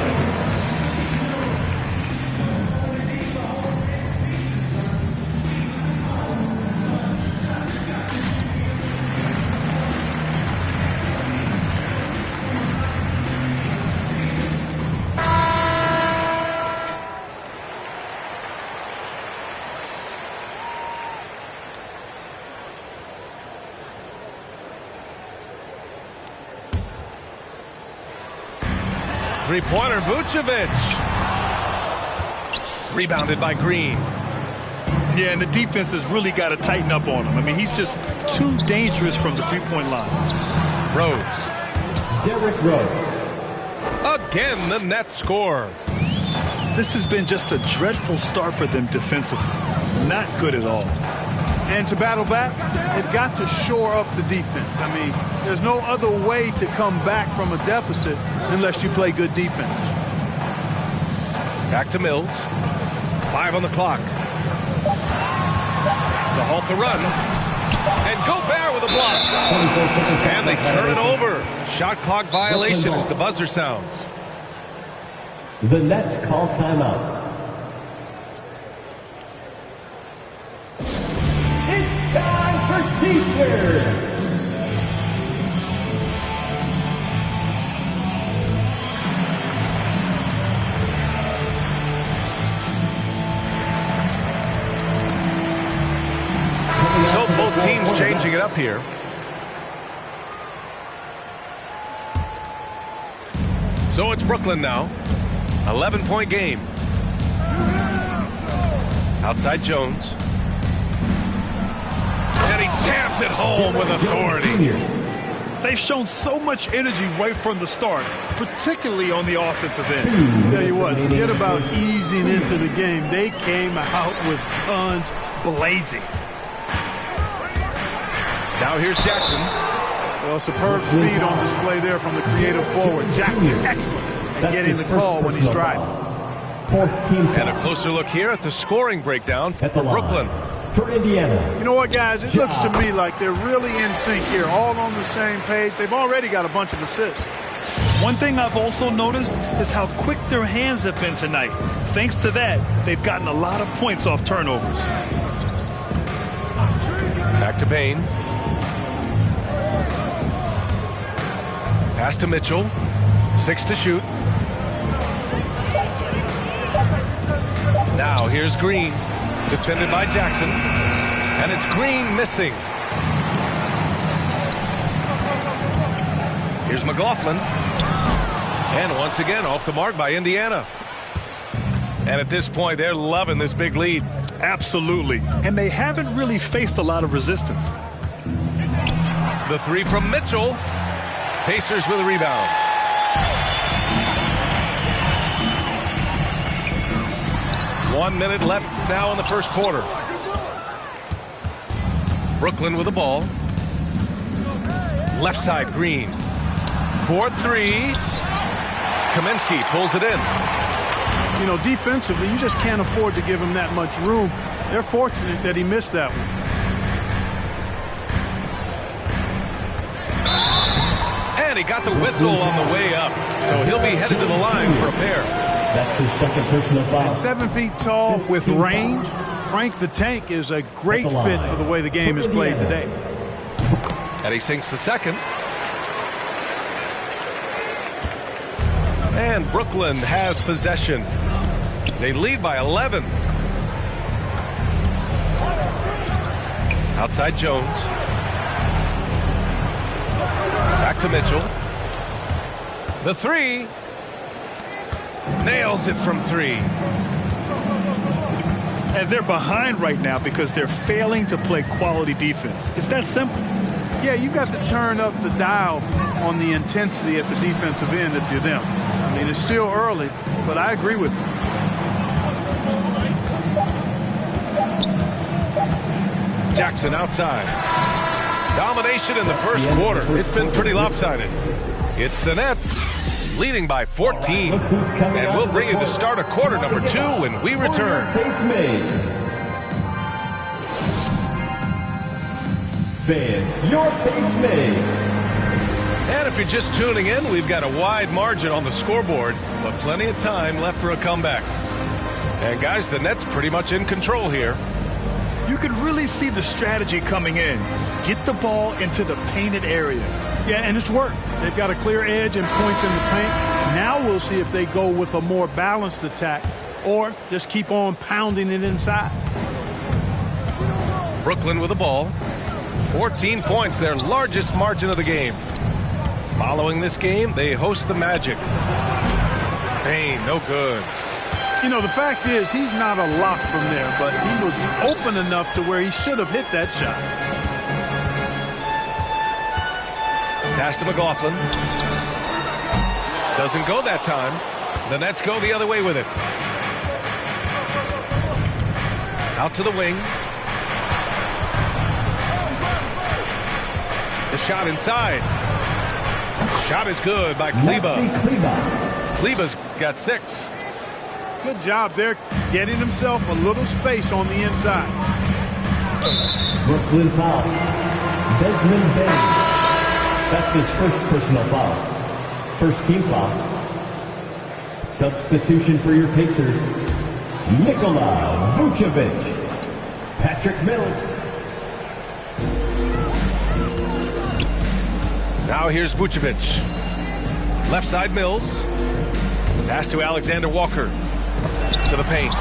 Three-pointer, Vucevic. Rebounded by Green. Yeah, and the defense has really got to tighten up on him. I mean, he's just too dangerous from the three-point line. Rose. Derrick Rose. Again, the Nets score. This has been just a dreadful start for them defensively. Not good at all. And to battle back, they've got to shore up the defense. I mean, there's no other way to come back from a deficit unless you play good defense. Back to Mills. 5 on the clock. To halt the run. And Gobert with a block. And they turn it over. Shot clock violation as the buzzer sounds. The Nets call timeout. It's time for T-shirts. So both teams changing it up here. So it's Brooklyn now. 11-point game. Outside Jones. And he jams it home with authority. They've shown so much energy right from the start, particularly on the offensive end. Tell you what, forget about easing into the game. They came out with guns blazing. Now here's Jackson. Well, superb speed on display there from the creative forward. Jackson, excellent at getting the call when he's driving. Fourth team foul. And a closer look here at the scoring breakdown for Brooklyn. For Indiana. You know what, guys? It looks to me like they're really in sync here, all on the same page. They've already got a bunch of assists. One thing I've also noticed is how quick their hands have been tonight. Thanks to that, they've gotten a lot of points off turnovers. Back to Bain. Pass to Mitchell. 6 to shoot. Now here's Green. Defended by Jackson. And it's Green missing. Here's McLaughlin. And once again off the mark by Indiana. And at this point, they're loving this big lead. Absolutely. And they haven't really faced a lot of resistance. The three from Mitchell. Pacers with a rebound. One minute left now in the first quarter. Brooklyn with the ball. Left side, Green. 4-3. Kaminsky pulls it in. You know, defensively, you just can't afford to give him that much room. They're fortunate that he missed that one. And he got the whistle on the way up. So he'll be headed to the line for a pair. That's his second personal foul. And 7 feet tall with range. Frank the Tank is a great fit for the way the game is played today. And he sinks the second. And Brooklyn has possession. They lead by 11. Outside Jones. Back to Mitchell. The three. Nails it from 3. And they're behind right now because they're failing to play quality defense. It's that simple. Yeah, you've got to turn up the dial on the intensity at the defensive end if you're them. I mean, it's still early, but I agree with you. Jackson outside. Domination in the first quarter. It's been pretty lopsided. It's the Nets leading by 14. And we'll bring you the start of quarter number 2 when we return. Fans, your pace mates. And if you're just tuning in, we've got a wide margin on the scoreboard, but plenty of time left for a comeback. And guys, the Nets pretty much in control here. You can really see the strategy coming in. Get the ball into the painted area. Yeah, and it's worked. They've got a clear edge and points in the paint. Now we'll see if they go with a more balanced attack or just keep on pounding it inside. Brooklyn with the ball. 14 points, their largest margin of the game. Following this game, they host the Magic. Payne, no good. You know, the fact is, he's not a lock from there, but he was open enough to where he should have hit that shot. Pass to McLaughlin. Doesn't go that time. The Nets go the other way with it. Out to the wing. The shot inside. Shot is good by Kleba. Kleba's got 6. Good job there, getting himself a little space on the inside. Brooklyn foul. Desmond Bain. That's his first personal foul. First team foul. Substitution for your Pacers. Nikola Vucevic. Patrick Mills. Now here's Vucevic. Left side Mills. Pass to Alexander Walker. To the paint.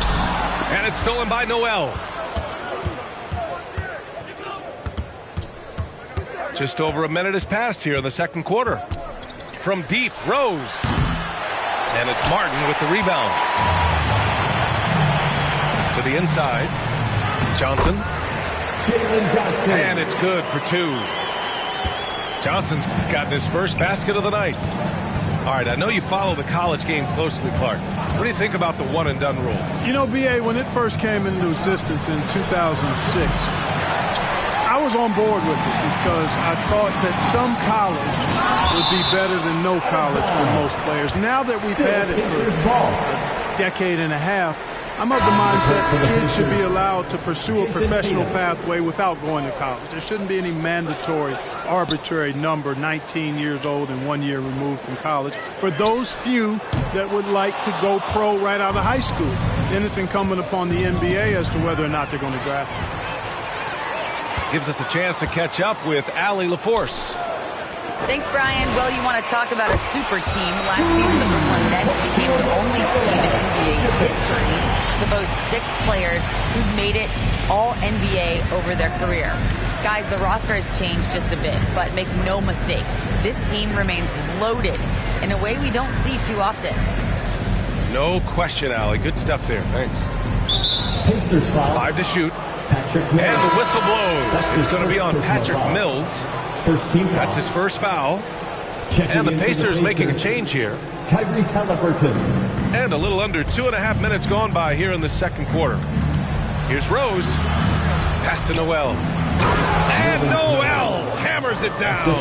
And it's stolen by Noel. Just over a minute has passed here in the second quarter. From deep, Rose. And it's Martin with the rebound. To the inside. Johnson. And it's good for 2. Johnson's gotten his first basket of the night. All right, I know you follow the college game closely, Clark. What do you think about the one-and-done rule? You know, B.A., when it first came into existence in 2006, I was on board with it because I thought that some college would be better than no college for most players. Now that we've had it for a decade and a half, I'm of the mindset kids should be allowed to pursue a professional pathway without going to college. There shouldn't be any mandatory, arbitrary number, 19 years old and 1 year removed from college, for those few that would like to go pro right out of high school. Then it's incumbent upon the NBA as to whether or not they're going to draft it. Gives us a chance to catch up with Allie LaForce. Thanks, Brian. Well, you want to talk about a super team. Last season, the Brooklyn Nets became the only team in NBA history to boast 6 players who've made it all NBA over their career. Guys, the roster has changed just a bit, but make no mistake, this team remains loaded in a way we don't see too often. No question, Allie. Good stuff there. Thanks. Pacers foul. 5 to shoot. Patrick Mills. And the whistle blows. It's going to be on Patrick Mills. First team foul. That's his first foul. Checking and the Pacers making a change here. Tyrese Halliburton. And a little under 2.5 minutes gone by here in the second quarter. Here's Rose. Pass to Noel. And Noel hammers it down.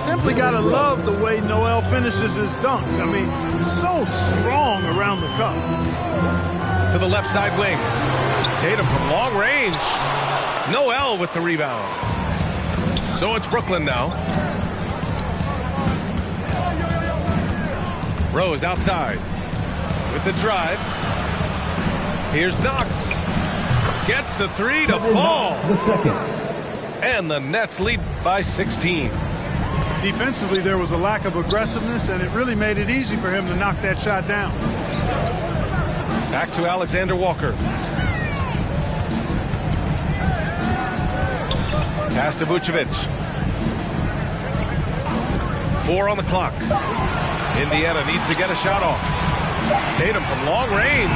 Simply got to love the way Noel finishes his dunks. I mean, so strong around the cup. To the left side wing. Tatum from long range. Noel with the rebound. So it's Brooklyn now. Rose outside with the drive. Here's Knox. Gets the 3 to fall. The second. And the Nets lead by 16. Defensively, there was a lack of aggressiveness, and it really made it easy for him to knock that shot down. Back to Alexander Walker. Pass to Vucevic. 4 on the clock. Indiana needs to get a shot off. Tatum from long range.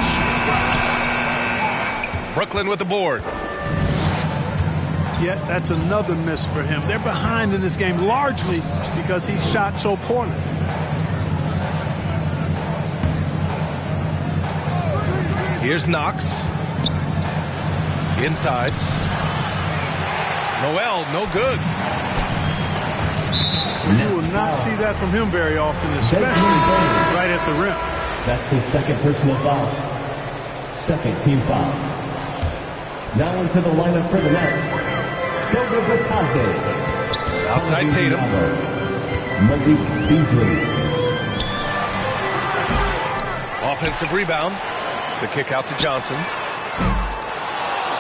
Brooklyn with the board. Yet that's another miss for him. They're behind in this game largely because he shot so poorly. Here's Knox. Inside. Noel, no good. You will not see that from him very often, especially right at the rim. That's his second personal foul. Second team foul. Now into the lineup for the Nets. Goga Batadze. Outside Tatum. Malik Beasley. Offensive rebound. The kick out to Johnson.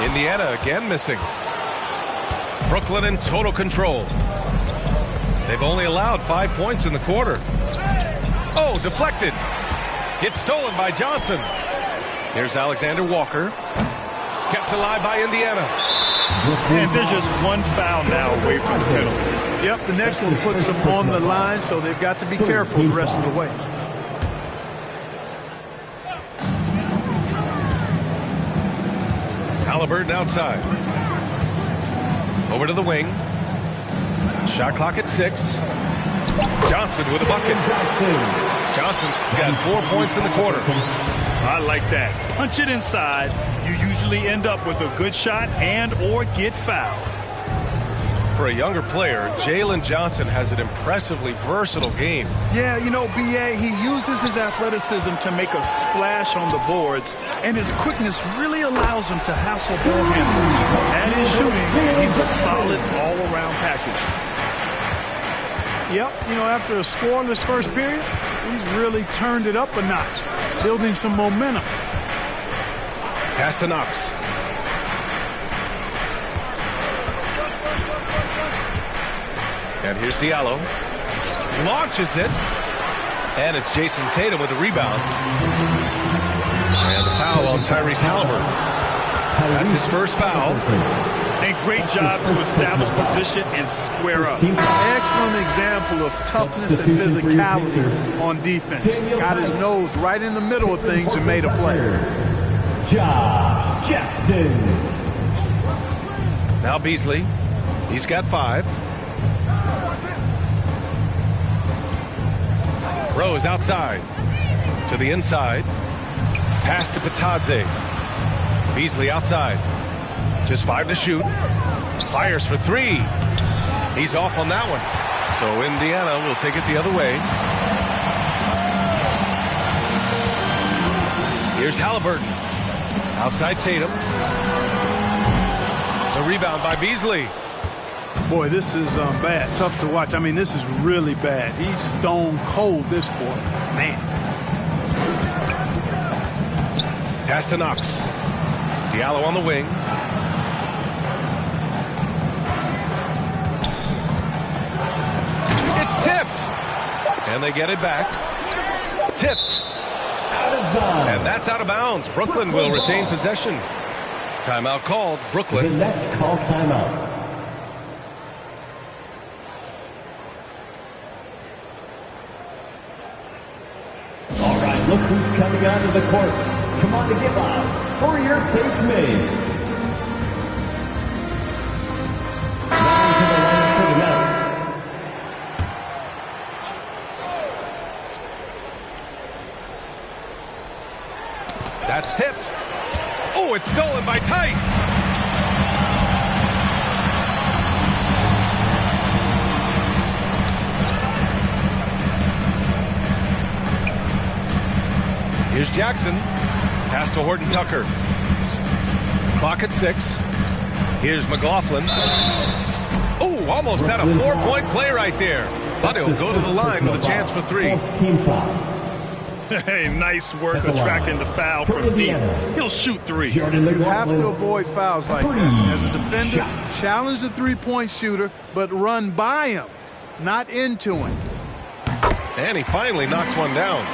Indiana again missing. Brooklyn in total control. They've only allowed 5 points in the quarter. Oh, deflected. It's stolen by Johnson. Here's Alexander Walker. Kept alive by Indiana. And they're just one foul now away from the penalty. Yep, the next one puts them on the line, so they've got to be careful the rest of the way. Halliburton outside. Over to the wing. Shot clock at 6. Johnson with a bucket. Johnson's got 4 points in the quarter. I like that. Punch it inside. You usually end up with a good shot and or get fouled. For a younger player, Jalen Johnson has an impressively versatile game. Yeah, you know, B.A., he uses his athleticism to make a splash on the boards, and his quickness really allows him to hassle ball handlers. And his shooting, he's a solid all-around package. Yep, you know, after a scoreless first period, he's really turned it up a notch, building some momentum. Pass to Knox. And here's Diallo. Launches it. And it's Jason Tatum with the rebound. And the foul on Tyrese Halliburton. That's his first foul. A great job to establish position and square up. Excellent example of toughness and physicality on defense. Got his nose right in the middle of things and made a play. Josh Jackson. Now Beasley. He's got 5. Rose outside. To the inside. Pass to Patadze. Beasley outside. Just 5 to shoot. Fires for 3. He's off on that one. So Indiana will take it the other way. Here's Halliburton. Outside Tatum. The rebound by Beasley. Boy, this is bad. Tough to watch. I mean, this is really bad. He's stone cold this quarter. Man. Pass to Knox. Diallo on the wing. It's tipped. And they get it back. Tipped. And that's out of bounds. Brooklyn will retain possession. Timeout called. Brooklyn. The Nets call timeout. All right, look who's coming onto the court. Come on to get loud for your face maze. Now into the lineup for the Nets. That's tipped. Oh, it's stolen by Tice. Here's Jackson. Pass to Horton Tucker. Clock at 6. Here's McLaughlin. Oh, almost had a 4-point play right there. But he'll go to the line with a chance for 3. Team foul. Hey, nice work attracting the foul from deep. He'll shoot 3. You have to avoid fouls like that. As a defender, challenge the three-point shooter, but run by him, not into him. And he finally knocks one down.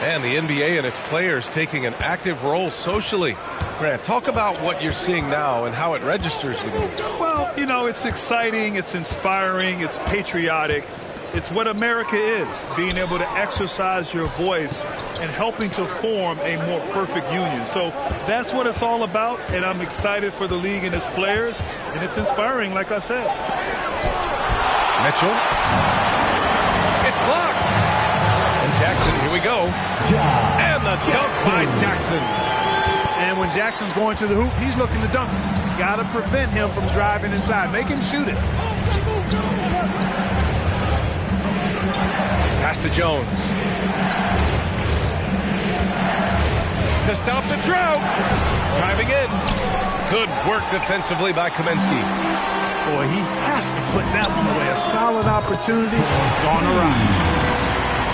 And the NBA and its players taking an active role socially. Grant, talk about what you're seeing now and how it registers with you. Well, you know, it's exciting, it's inspiring, it's patriotic. It's what America is, being able to exercise your voice and helping to form a more perfect union. So that's what it's all about, and I'm excited for the league and its players, and it's inspiring, like I said. Mitchell. It's blocked. And Jackson, here we go. And the dunk by Jackson. And when Jackson's going to the hoop, he's looking to dunk. Got to prevent him from driving inside. Make him shoot it. Pass to Jones. To stop the drought. Driving in. Good work defensively by Kaminsky. Boy, he has to put that one away. A solid opportunity gone awry.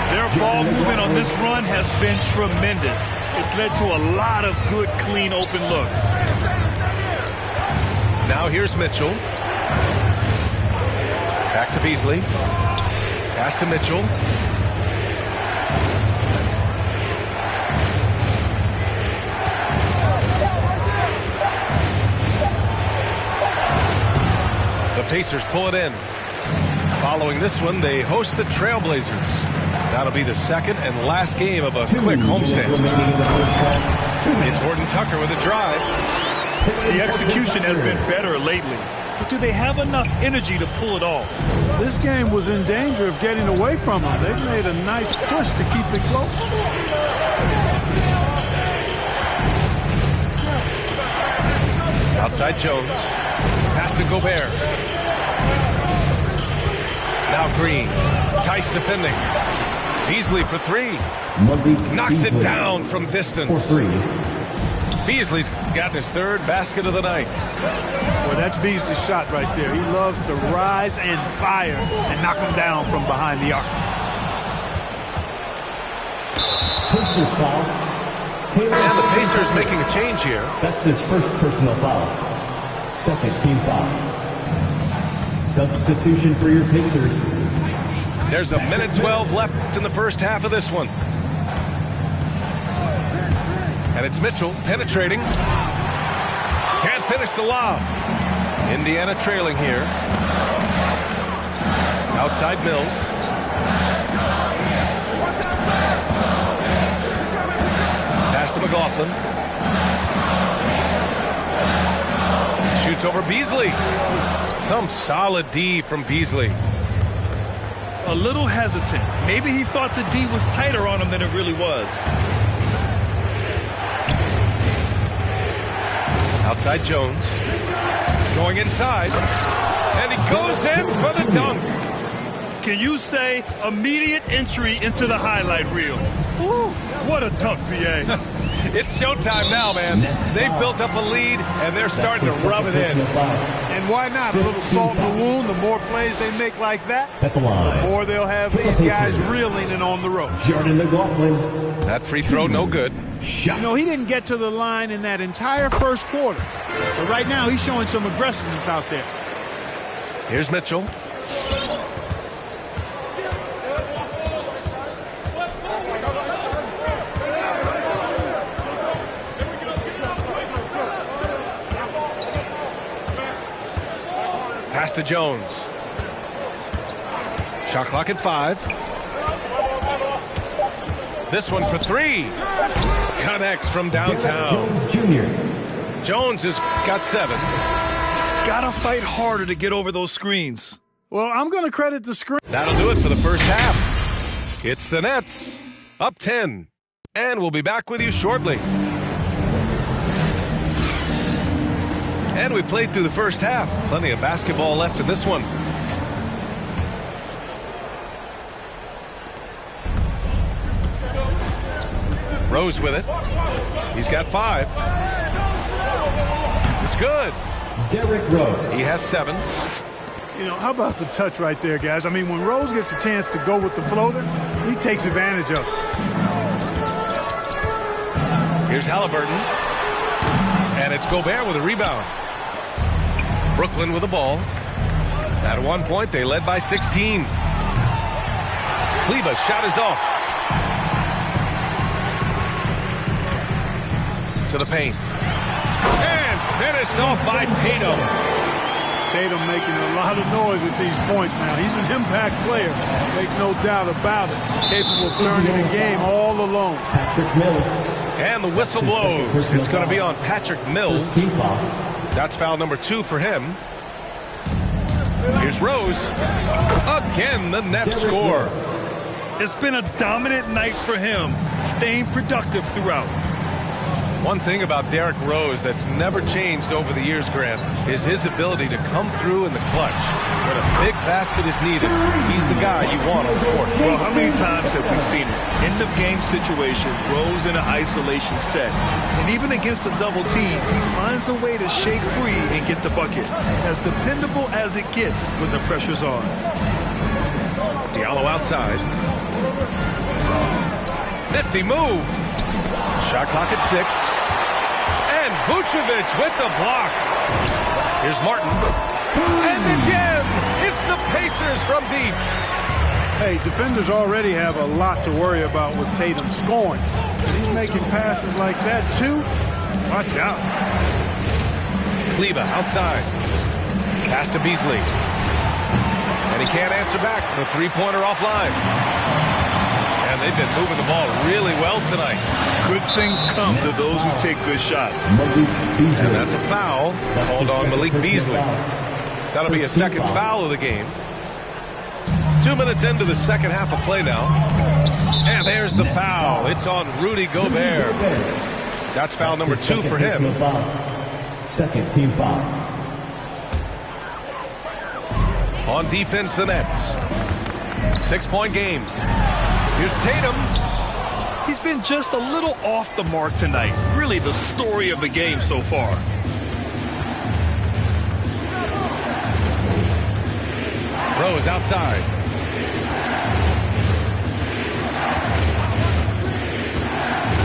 Their ball movement on this run has been tremendous. It's led to a lot of good, clean, open looks. Now here's Mitchell. Back to Beasley. Pass to Mitchell. The Pacers pull it in. Following this one, they host the Trailblazers. That'll be the second and last game of a quick homestand. It's Horton Tucker with a drive. The execution has been better lately, but do they have enough energy to pull it off? This game was in danger of getting away from them. They've made a nice push to keep it close. Outside Jones. Pass to Gobert. Now Green. Tice defending. Beasley for three. Knocks it down from distance. For three. Beasley's got his third basket of the night. Boy, that's Beasley's shot right there. He loves to rise and fire and knock him down from behind the arc. Pacers foul. And the Pacers making a change here. That's his first personal foul. Second team foul. Substitution for your Pacers. There's a minute 12 left in the first half of this one. And it's Mitchell penetrating. Can't finish the lob. Indiana trailing here. Outside Mills. Pass to McLaughlin. Shoots over Beasley. Some solid D from Beasley. A little hesitant. Maybe he thought the D was tighter on him than it really was. Outside Jones. Going inside. And he goes in for the dunk. Can you say immediate entry into the highlight reel? Woo, what a dunk, PA. It's showtime now, man. They've built up a lead, and they're starting to rub it in. And why not? A little salt in the wound. The more plays they make like that, At the line. the more they'll have these guys reeling and on the ropes. Jordan McLaughlin. That free throw, no good. You know, he didn't get to the line in that entire first quarter. But right now, he's showing some aggressiveness out there. Here's Mitchell. Pass to Jones. Shot clock at 5. This one for 3. Connects from downtown. Jones Jr. Jones has got 7. Gotta fight harder to get over those screens. Well, I'm going to credit the screen. That'll do it for the first half. It's the Nets. Up 10. And we'll be back with you shortly. And we played through the first half. Plenty of basketball left in this one. Rose with it. He's got 5. It's good. Derrick Rose. He has 7. You know, how about the touch right there, guys? I mean, when Rose gets a chance to go with the floater, he takes advantage of it. Here's Halliburton. And it's Gobert with a rebound. Brooklyn with the ball. At one point, they led by 16. Kleber's shot is off. To the paint. And finished off by Tatum. Tatum making a lot of noise with these points now. He's an impact player. Make no doubt about it. Capable of turning the game all alone. Patrick Mills. And the whistle blows. It's going to be on Patrick Mills. That's foul number 2 for him. Here's Rose. Again, the net score. It's been a dominant night for him, staying productive throughout. One thing about Derrick Rose that's never changed over the years, Grant, is his ability to come through in the clutch. When a big basket is needed, he's the guy you want on the court. Well, how many times have we seen it? End of game situation, Rose in an isolation set. And even against a double team, he finds a way to shake free and get the bucket. As dependable as it gets when the pressure's on. Diallo outside. Nifty move. Shot clock at 6. And Vucevic with the block. Here's Martin. And again, it's the Pacers from deep. Hey, defenders already have a lot to worry about with Tatum scoring. He's making passes like that, too. Watch out. Kleber outside. Pass to Beasley. And he can't answer back. The three-pointer offline. And they've been moving the ball really well tonight. Good things come to those who take good shots. And that's a foul called on Malik Beasley. That'll be a second foul of the game. 2 minutes into the second half of play now. And there's the foul. It's on Rudy Gobert. That's foul number 2 for him. Second team foul. On defense, the Nets. 6-point game. Here's Tatum. He's been just a little off the mark tonight. Really the story of the game so far. Rose outside.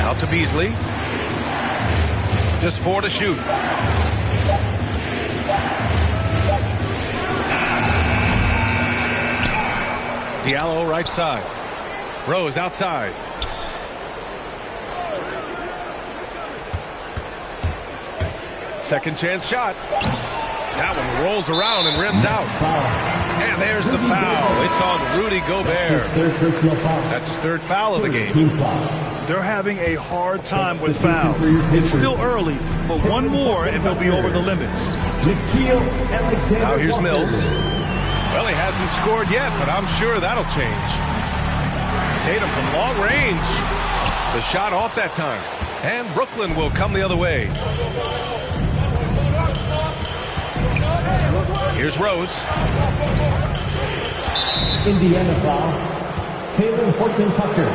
Out to Beasley. Just 4 to shoot. Diallo right side. Rose outside. Second chance shot. That one rolls around and rims out. And there's the foul. It's on Rudy Gobert. That's his third foul of the game. They're having a hard time with fouls. It's still early, but one more and they'll be over the limit. Now here's Mills. Well, he hasn't scored yet, but I'm sure that'll change. Tatum from long range. The shot off that time. And Brooklyn will come the other way. Here's Rose. Indiana foul. Taylor Horton-Tucker.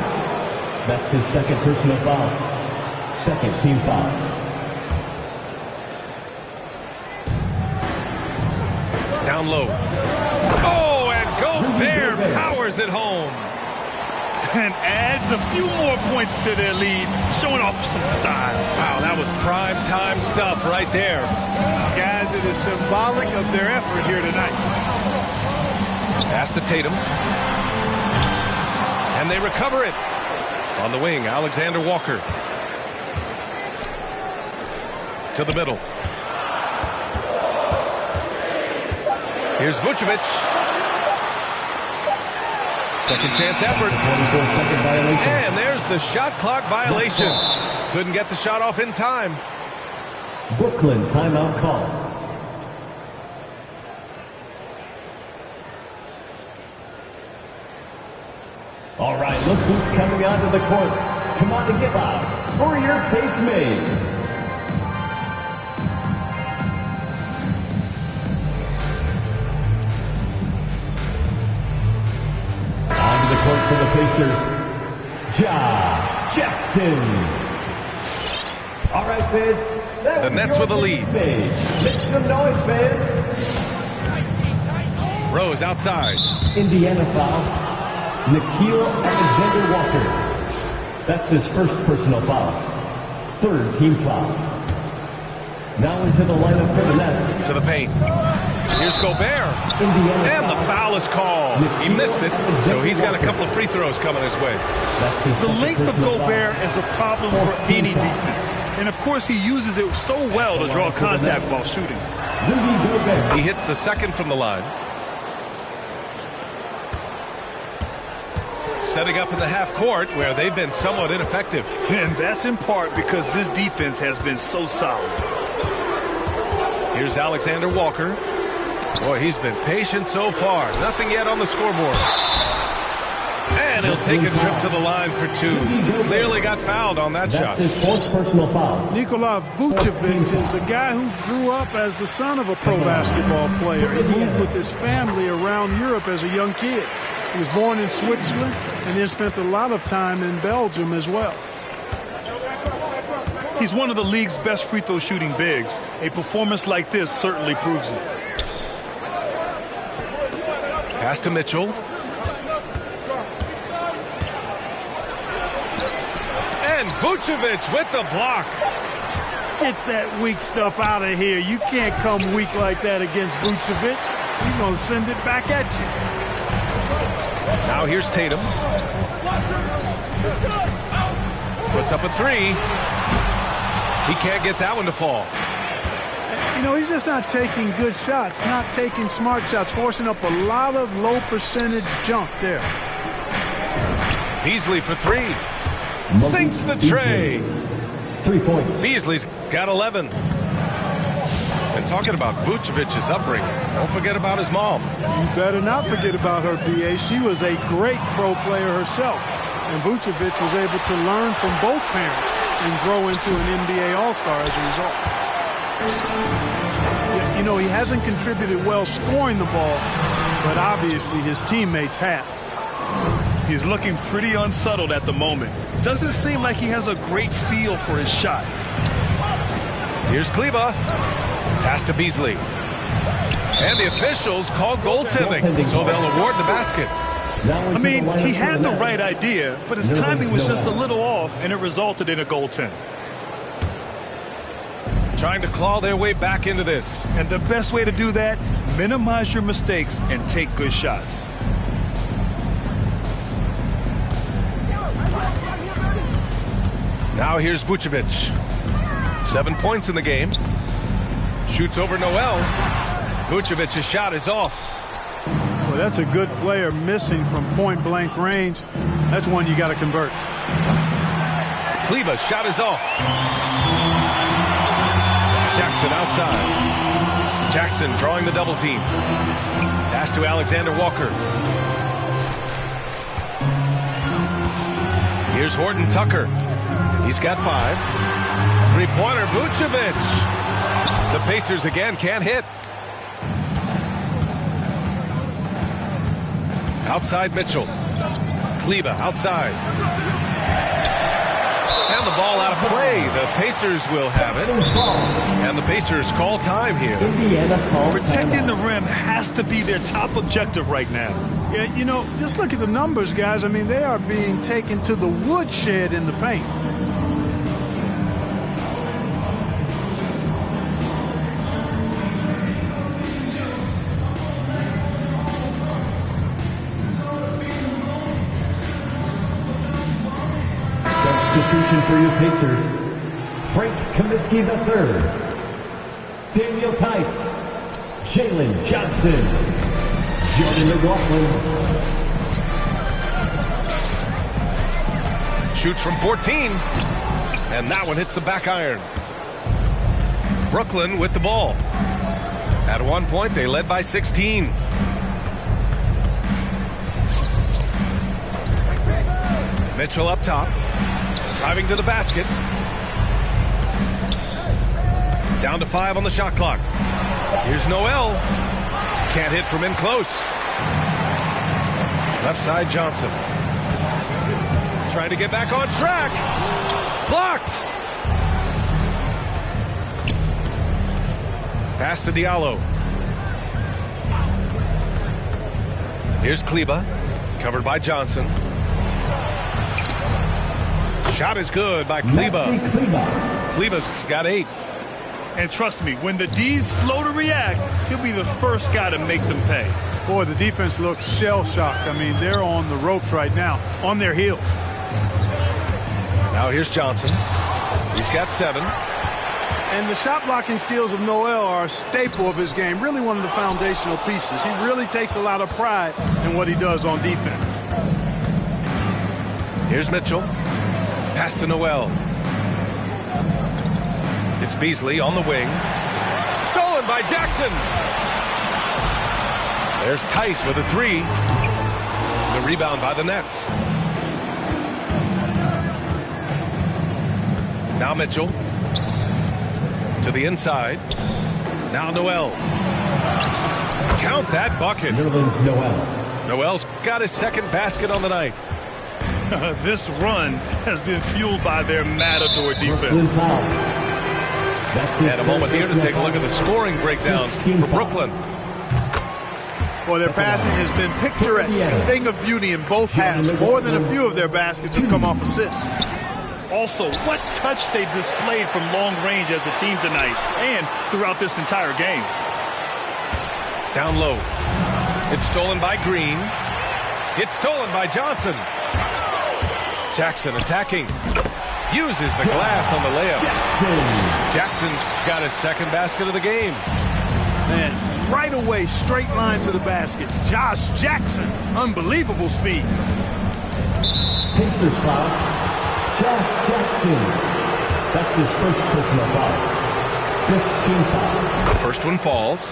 That's his second personal foul. Second team foul. Down low. Oh, and Gobert powers it home. And adds a few more points to their lead, showing off some style. Wow, that was prime time stuff right there. Guys, it is symbolic of their effort here tonight. Pass to Tatum. And they recover it. On the wing, Alexander Walker. To the middle. Here's Vucevic. Second chance effort. 24-second violation. And there's the shot clock violation. Couldn't get the shot off in time. Brooklyn timeout call. All right, look who's coming onto the court. Come on and get loud for your Pace Mates. Onto the court for the Pacers, Josh Jackson. All right, fans. The Nets with the lead. Make some noise, fans. Rose outside. Indiana foul. Nickeil Alexander-Walker. That's his first personal foul. Third team foul. Now into the lineup for the Nets. To the paint. Here's Gobert. And the foul is called. He missed it, so he's got a couple of free throws coming his way. The length of Gobert is a problem for any defense. And, of course, he uses it so well to draw contact while shooting. He hits the second from the line. Setting up in the half court where they've been somewhat ineffective. And that's in part because this defense has been so solid. Here's Alexander Walker. Boy, he's been patient so far. Nothing yet on the scoreboard. And he'll take a trip to the line for 2. Clearly got fouled on that shot. That's his fourth personal foul. Nikola Vucevic is a guy who grew up as the son of a pro basketball player. He moved with his family around Europe as a young kid. He was born in Switzerland and then spent a lot of time in Belgium as well. He's one of the league's best free throw shooting bigs. A performance like this certainly proves it. Pass to Mitchell. And Vucevic with the block. Get that weak stuff out of here. You can't come weak like that against Vucevic. He's going to send it back at you. Now here's Tatum. Puts up a 3. He can't get that one to fall. You know, he's just not taking good shots, not taking smart shots, forcing up a lot of low percentage junk there. Beasley for three. Sinks the tray. 3 points. Beasley's got 11. And talking about Vucevic's upbringing, don't forget about his mom. You better not forget about her, B.A. She was a great pro player herself. And Vucevic was able to learn from both parents and grow into an NBA All-Star as a result. You know, he hasn't contributed well scoring the ball, but obviously his teammates have. He's looking pretty unsettled at the moment. Doesn't seem like he has a great feel for his shot. Here's Kleber. Pass to Beasley. And the officials call goaltending, so they'll award the basket. I mean, he had the right idea, but his timing was just a little off, and it resulted in a goaltend. Trying to claw their way back into this. And the best way to do that, minimize your mistakes and take good shots. Now here's Vucevic. 7 points in the game. Shoots over Noel. Vucevic's shot is off. Well, that's a good player missing from point-blank range. That's one you got to convert. Kleber's shot is off. Jackson outside. Jackson drawing the double team. Pass to Alexander Walker. Here's Horton Tucker. He's got 5. Three-pointer, Vucevic. The Pacers again can't hit. Outside Mitchell. Kleber outside. And the ball out of play. The Pacers will have it. And the Pacers call time here. Protecting the rim has to be their top objective right now. Yeah, you know, just look at the numbers, guys. I mean, they are being taken to the woodshed in the paint. Substitution for your Pacers. Frank Kaminsky III. Daniel Tice. Jalen Johnson. Jordan McLaughlin. Shoots from 14. And that one hits the back iron. Brooklyn with the ball. At one point, they led by 16. Mitchell up top. Driving to the basket. Down to 5 on the shot clock. Here's Noel. Can't hit from in close. Left side Johnson. Trying to get back on track. Blocked. Pass to Diallo. Here's Kleber. Covered by Johnson. Shot is good by Kleber. Kleber's got 8. And trust me, when the D's slow to react, he'll be the first guy to make them pay. Boy, the defense looks shell-shocked. I mean, they're on the ropes right now, on their heels. Now here's Johnson. He's got 7. And the shot-blocking skills of Noel are a staple of his game, really one of the foundational pieces. He really takes a lot of pride in what he does on defense. Here's Mitchell. Pass to Noel. It's Beasley on the wing. Stolen by Jackson. There's Tice with a 3. The rebound by the Nets. Now Mitchell. To the inside. Now Noel. Count that bucket. Nerlens Noel. Noel's got his second basket on the night. This run has been fueled by their matador defense. And a moment here to take a look at the scoring breakdown for Brooklyn. Boy, their passing has been picturesque, a thing of beauty in both halves. More than a few of their baskets have come off assists. Also, what touch they displayed from long range as a team tonight and throughout this entire game. Down low. It's stolen by Green. It's stolen by Johnson. Jackson attacking. Uses the glass on the layup. Jackson's got his second basket of the game. Man, right away, straight line to the basket. Josh Jackson, unbelievable speed. Pacers foul. Josh Jackson. That's his first personal foul. 5th team foul. The first one falls.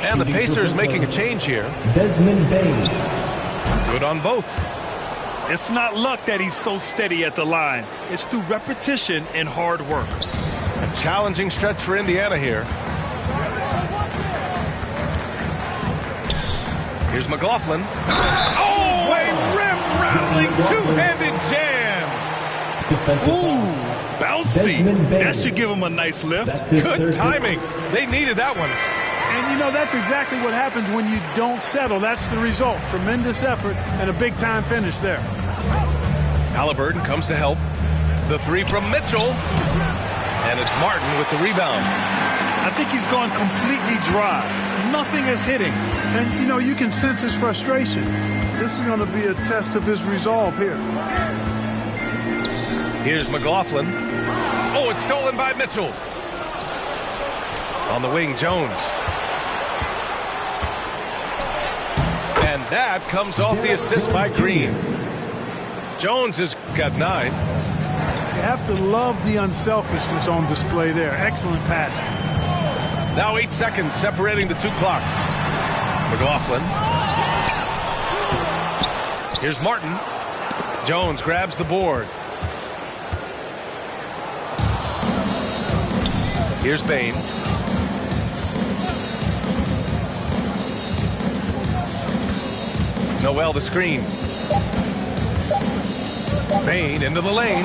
And the Pacers making a change here. Desmond Bain. Good on both. It's not luck that he's so steady at the line. It's through repetition and hard work. A challenging stretch for Indiana here. Here's McLaughlin. Oh, a rim-rattling two-handed jam. Ooh, bouncy. That should give him a nice lift. Good timing. They needed that one. And, you know, that's exactly what happens when you don't settle. That's the result. Tremendous effort and a big-time finish there. Halliburton comes to help. The three from Mitchell. And it's Martin with the rebound. I think he's gone completely dry. Nothing is hitting. And, you know, you can sense his frustration. This is going to be a test of his resolve here. Here's McLaughlin. Oh, it's stolen by Mitchell. On the wing, Jones. And that comes off the assist by Green. Jones has got 9. You have to love the unselfishness on display there. Excellent passing. Now 8 seconds separating the two clocks. McLaughlin. Here's Martin. Jones grabs the board. Here's Bain. Noel the screen. Bain into the lane.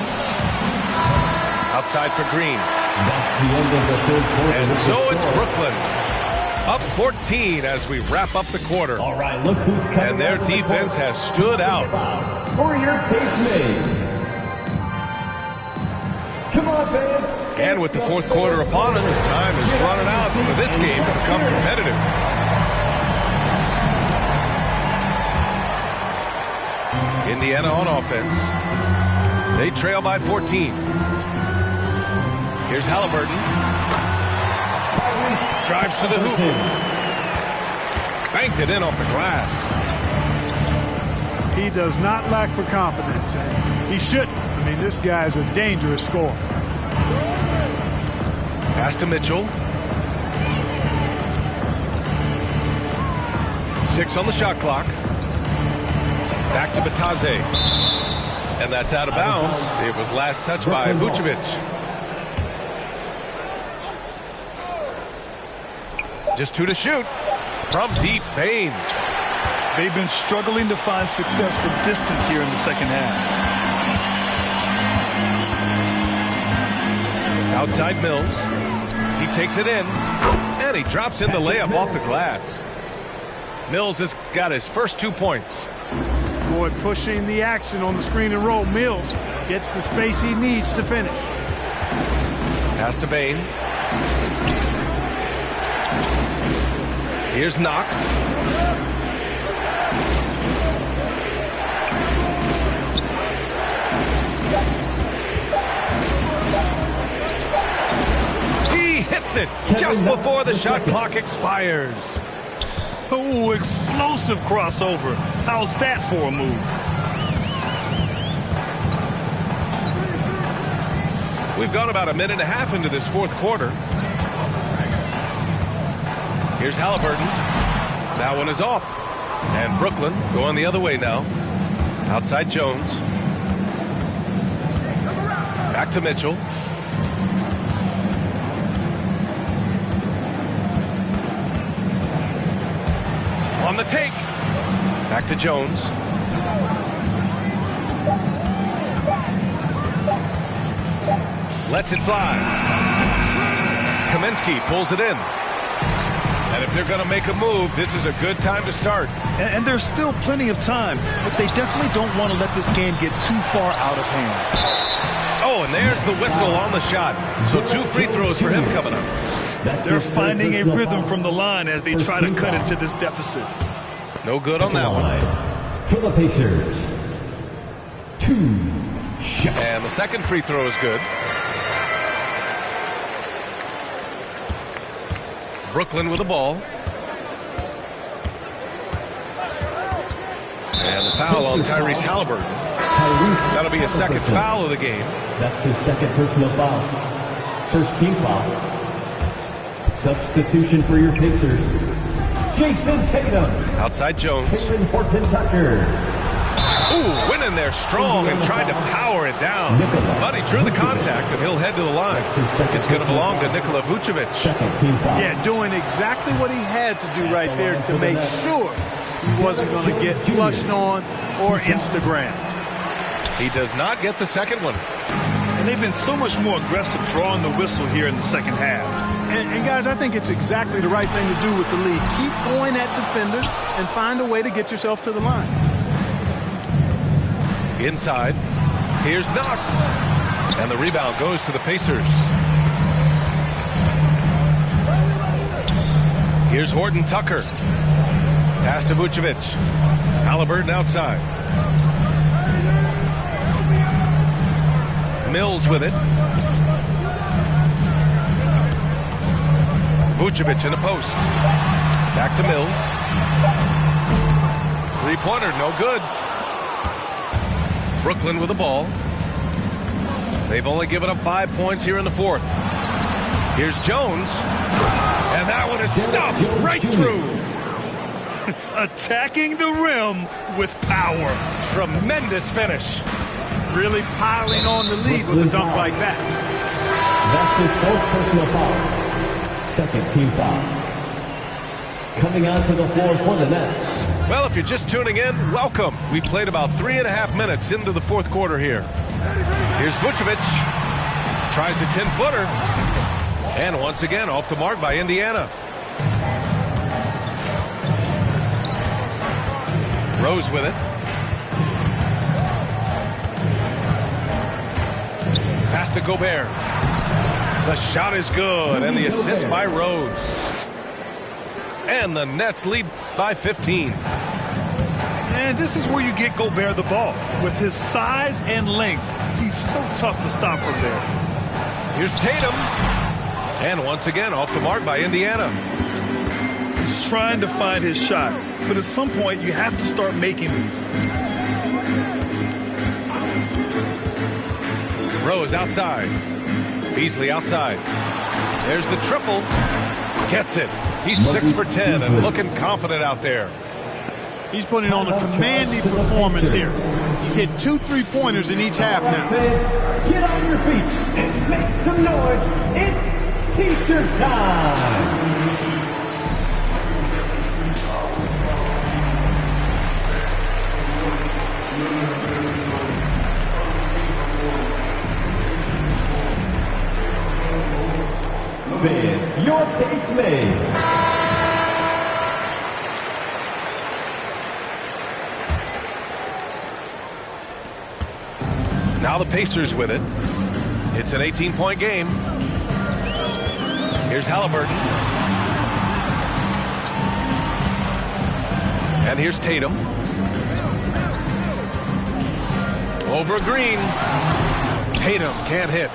Outside for Green. That's the end of the third quarter. And so it's Brooklyn. Up 14 as we wrap up the quarter. All right, look who's coming. And their defense has stood out. For your Pacers. Come on, fans. And with the fourth quarter upon us, time is running out for this game to become competitive. Indiana on offense. They trail by 14. Here's Halliburton. Drives to the hoop. Banked it in off the glass. He does not lack for confidence. And he shouldn't. I mean, this guy's a dangerous scorer. Pass to Mitchell. 6 on the shot clock. Back to Bataze. And that's out of bounds. It was last touched by Vucevic. Just 2 to shoot. From deep, Bain. They've been struggling to find success from distance here in the second half. Outside Mills. He takes it in. And he drops in the layup off the glass. Mills has got his first 2 points. Boy, pushing the action on the screen and roll. Mills gets the space he needs to finish. Pass to Bain. Here's Knox. He hits it just before the shot clock expires. Oh, explosive crossover. How's that for a move? We've gone about a minute and a half into this fourth quarter. Here's Halliburton. That one is off. And Brooklyn going the other way now. Outside Jones. Back to Mitchell. On the take. Back to Jones. Lets it fly. Kaminsky pulls it in. And if they're going to make a move, this is a good time to start. And there's still plenty of time, but they definitely don't want to let this game get too far out of hand. Oh, and there's the whistle on the shot. So 2 free throws for him coming up. They're finding a rhythm from the line as they try to cut into this deficit. No good on that one. For the Pacers, 2 shots. And the second free throw is good. Brooklyn with the ball. And the foul on Tyrese Halliburton. That'll be a second foul of the game. That's his second personal foul. First team foul. Substitution for your Pacers. Jason Tatum. Outside Jones. Taylor Horton-Tucker. Ooh, went in there strong and tried to power it down. But he drew the contact and he'll head to the line. It's going to belong to Nikola Vucevic. Yeah, doing exactly what he had to do right there to make sure he wasn't going to get flushed on or Instagram. He does not get the second one. And they've been so much more aggressive drawing the whistle here in the second half. And guys, I think it's exactly the right thing to do with the lead. Keep going at defenders and find a way to get yourself to the line. Inside, here's Knox. And the rebound goes to the Pacers. Here's Horton-Tucker. Pass to Vucevic. Halliburton outside. Mills with it. Vucevic in the post. Back to Mills. Three-pointer, no good. Brooklyn with the ball. They've only given up 5 points here in the fourth. Here's Jones. And that one is stuffed right through. Attacking the rim with power. Tremendous finish. Really piling on the lead with a dunk like that. That's his fourth personal foul. Second team foul. Coming onto the floor for the Nets. Well, if you're just tuning in, welcome. We played about 3.5 minutes into the fourth quarter here. Here's Vucevic. Tries a 10-footer. And once again, off the mark by Indiana. Rose with it. Pass to Gobert. The shot is good, and the assist by Rose. And the Nets lead by 15. And this is where you get Gobert the ball. With his size and length, he's so tough to stop from there. Here's Tatum. And once again, off the mark by Indiana. He's trying to find his shot, but at some point, you have to start making these. Rose outside. Beasley outside. There's the triple. Gets it. He's 6 for 10 and looking confident out there. He's putting on a commanding performance here. He's hit 2 3-pointers in each half now. Get on your feet and make some noise. It's teacher time. Fans, your pace mates. Now the Pacers with it. It's an 18-point game. Here's Halliburton. And here's Tatum. Over Green. Tatum can't hit.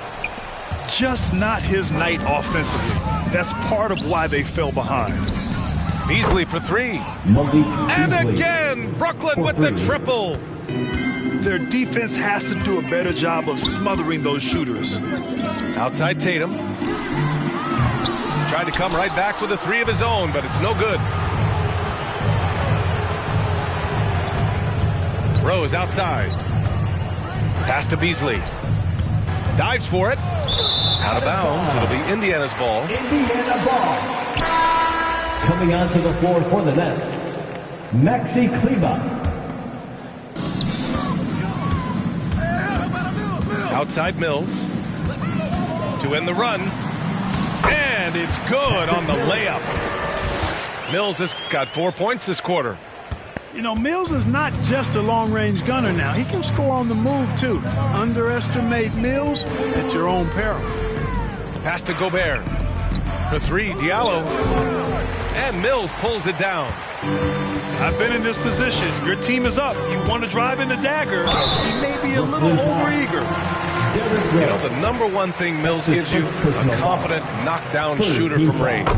Just not his night offensively. That's part of why they fell behind. Beasley for 3. And again, Brooklyn with the triple. Their defense has to do a better job of smothering those shooters. Outside Tatum. Tried to come right back with a 3 of his own, but it's no good. Rose outside. Pass to Beasley. Dives for it. Out of bounds. It'll be Indiana's ball. Indiana ball. Coming onto the floor for the Nets, Maxi Kleber. Outside Mills. To end the run. And it's good on the layup. Mills has got 4 points this quarter. You know, Mills is not just a long-range gunner now. He can score on the move, too. Underestimate Mills at your own peril. Pass to Gobert. For 3, Diallo. And Mills pulls it down. I've been in this position. Your team is up. You want to drive in the dagger. He may be a little overeager. You know, the number one thing Mills gives you, a confident knockdown shooter from range.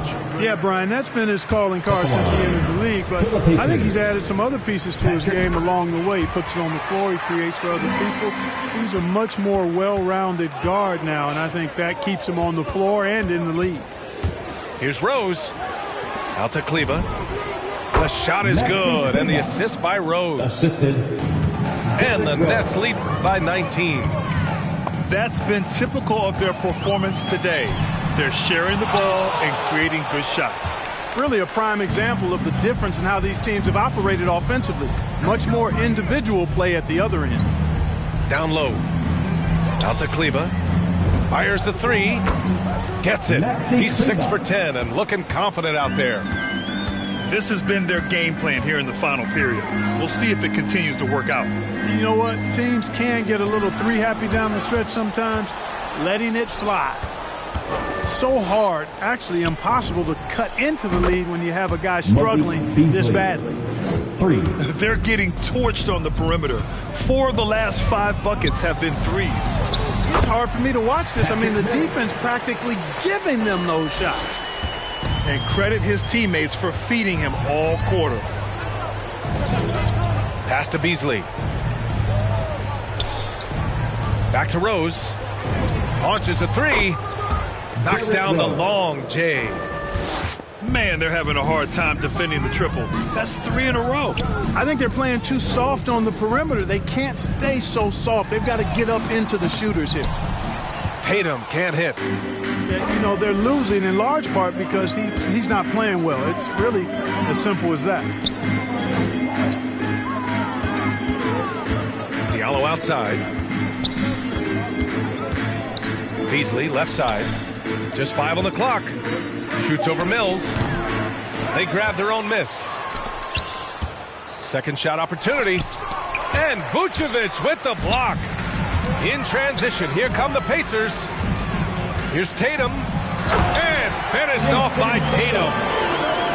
Yeah, Brian, that's been his calling card since he entered the league, but I think he's added some other pieces to his game along the way. He puts it on the floor, he creates for other people. He's a much more well-rounded guard now, and I think that keeps him on the floor and in the league. Here's Rose. Out to Kleba. The shot is good, and the assist by Rose. Assisted. And the Nets lead by 19. That's been typical of their performance today. They're sharing the ball and creating good shots. Really a prime example of the difference in how these teams have operated offensively. Much more individual play at the other end. Down low. Out to Kleba. Fires the three. Gets it. He's 6 for 10 and looking confident out there. This has been their game plan here in the final period. We'll see if it continues to work out. You know what? Teams can get a little three-happy down the stretch sometimes, letting it fly. So hard, actually impossible to cut into the lead when you have a guy struggling this badly. They're getting torched on the perimeter. 4 of the last 5 buckets have been threes. It's hard for me to watch this. I mean, the defense practically giving them those shots. And credit his teammates for feeding him all quarter. Pass to Beasley. Back to Rose. Launches a three. Knocks down the long J. Man, they're having a hard time defending the triple. That's 3 in a row. I think they're playing too soft on the perimeter. They can't stay so soft. They've got to get up into the shooters here. Tatum can't hit. You know, they're losing in large part because he's not playing well. It's really as simple as that. Diallo outside. Beasley left side. Just 5 on the clock. Shoots over Mills. They grab their own miss. Second shot opportunity. And Vucevic with the block. In transition, here come the Pacers. Here's Tatum. And finished off by Tatum.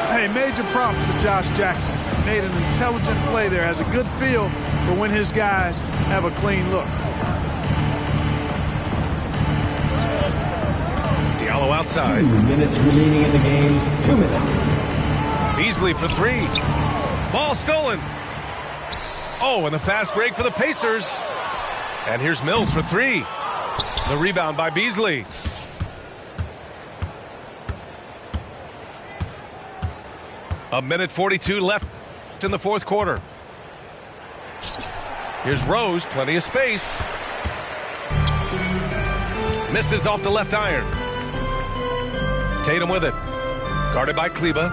Hey, major props to Josh Jackson. Made an intelligent play there. Has a good feel for when his guys have a clean look. Diallo outside. 2 minutes remaining in the game. 2 minutes. Beasley for 3. Ball stolen. Oh, and the fast break for the Pacers. And here's Mills for 3. The rebound by Beasley. A minute 42 left in the fourth quarter. Here's Rose, plenty of space. Misses off the left iron. Tatum with it. Guarded by Kleba.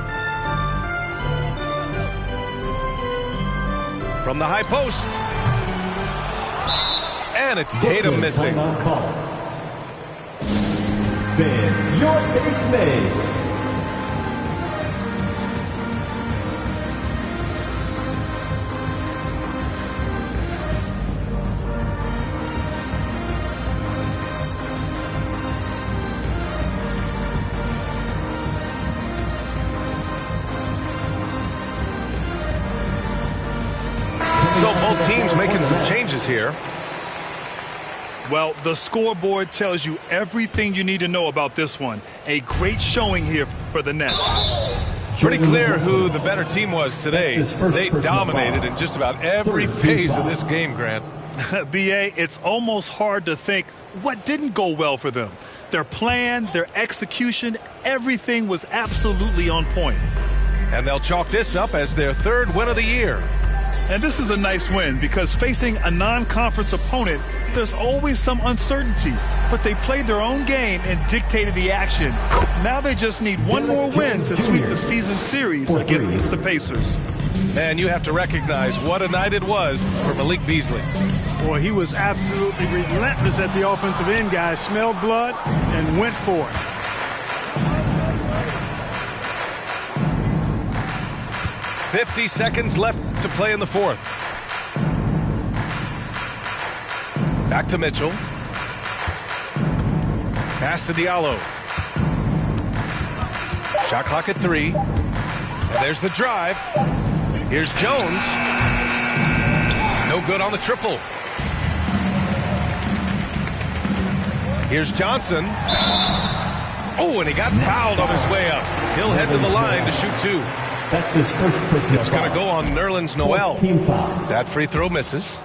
From the high post. And it's Tatum missing. Fans, your base made. So both teams making some changes here. Well, the scoreboard tells you everything you need to know about this one. A great showing here for the Nets. Pretty clear who the better team was today. They dominated in just about every phase of this game, Grant. B.A., it's almost hard to think what didn't go well for them. Their plan, their execution, everything was absolutely on point. And they'll chalk this up as their 3rd win of the year. And this is a nice win because facing a non-conference opponent, there's always some uncertainty. But they played their own game and dictated the action. Now they just need one more win to sweep the season series against the Pacers. And you have to recognize what a night it was for Malik Beasley. Boy, he was absolutely relentless at the offensive end, guys. Smelled blood and went for it. .50 seconds left to play in the fourth. Back to Mitchell. Pass to Diallo. Shot clock at 3. And there's the drive. Here's Jones. No good on the triple. Here's Johnson. Oh, and he got fouled on his way up. He'll head to the line to shoot 2. That's his first personal foul. It's going to go on Nerlens Noel. Team foul. That free throw misses.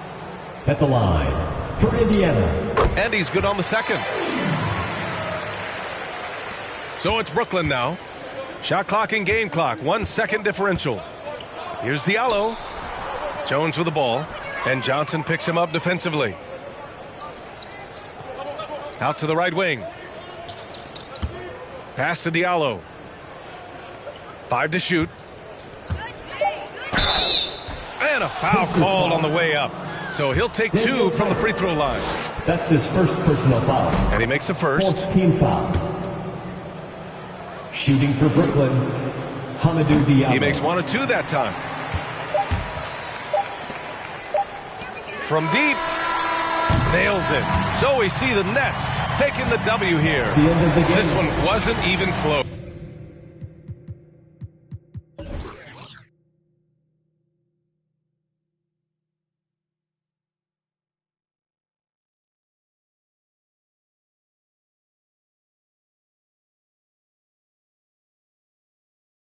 At the line for Indiana. And he's good on the second. So it's Brooklyn now. Shot clock and game clock. 1 second differential. Here's Diallo. Jones with the ball. And Johnson picks him up defensively. Out to the right wing. Pass to Diallo. 5 to shoot. And a foul called on the way up. So he'll take 2 from the free throw line. That's his first personal foul. And he makes the first. 4th team foul. Shooting for Brooklyn, Hamidou Diallo. He makes 1 of 2 that time. From deep. Nails it. So we see the Nets taking the W here. The end of the game. This one wasn't even close.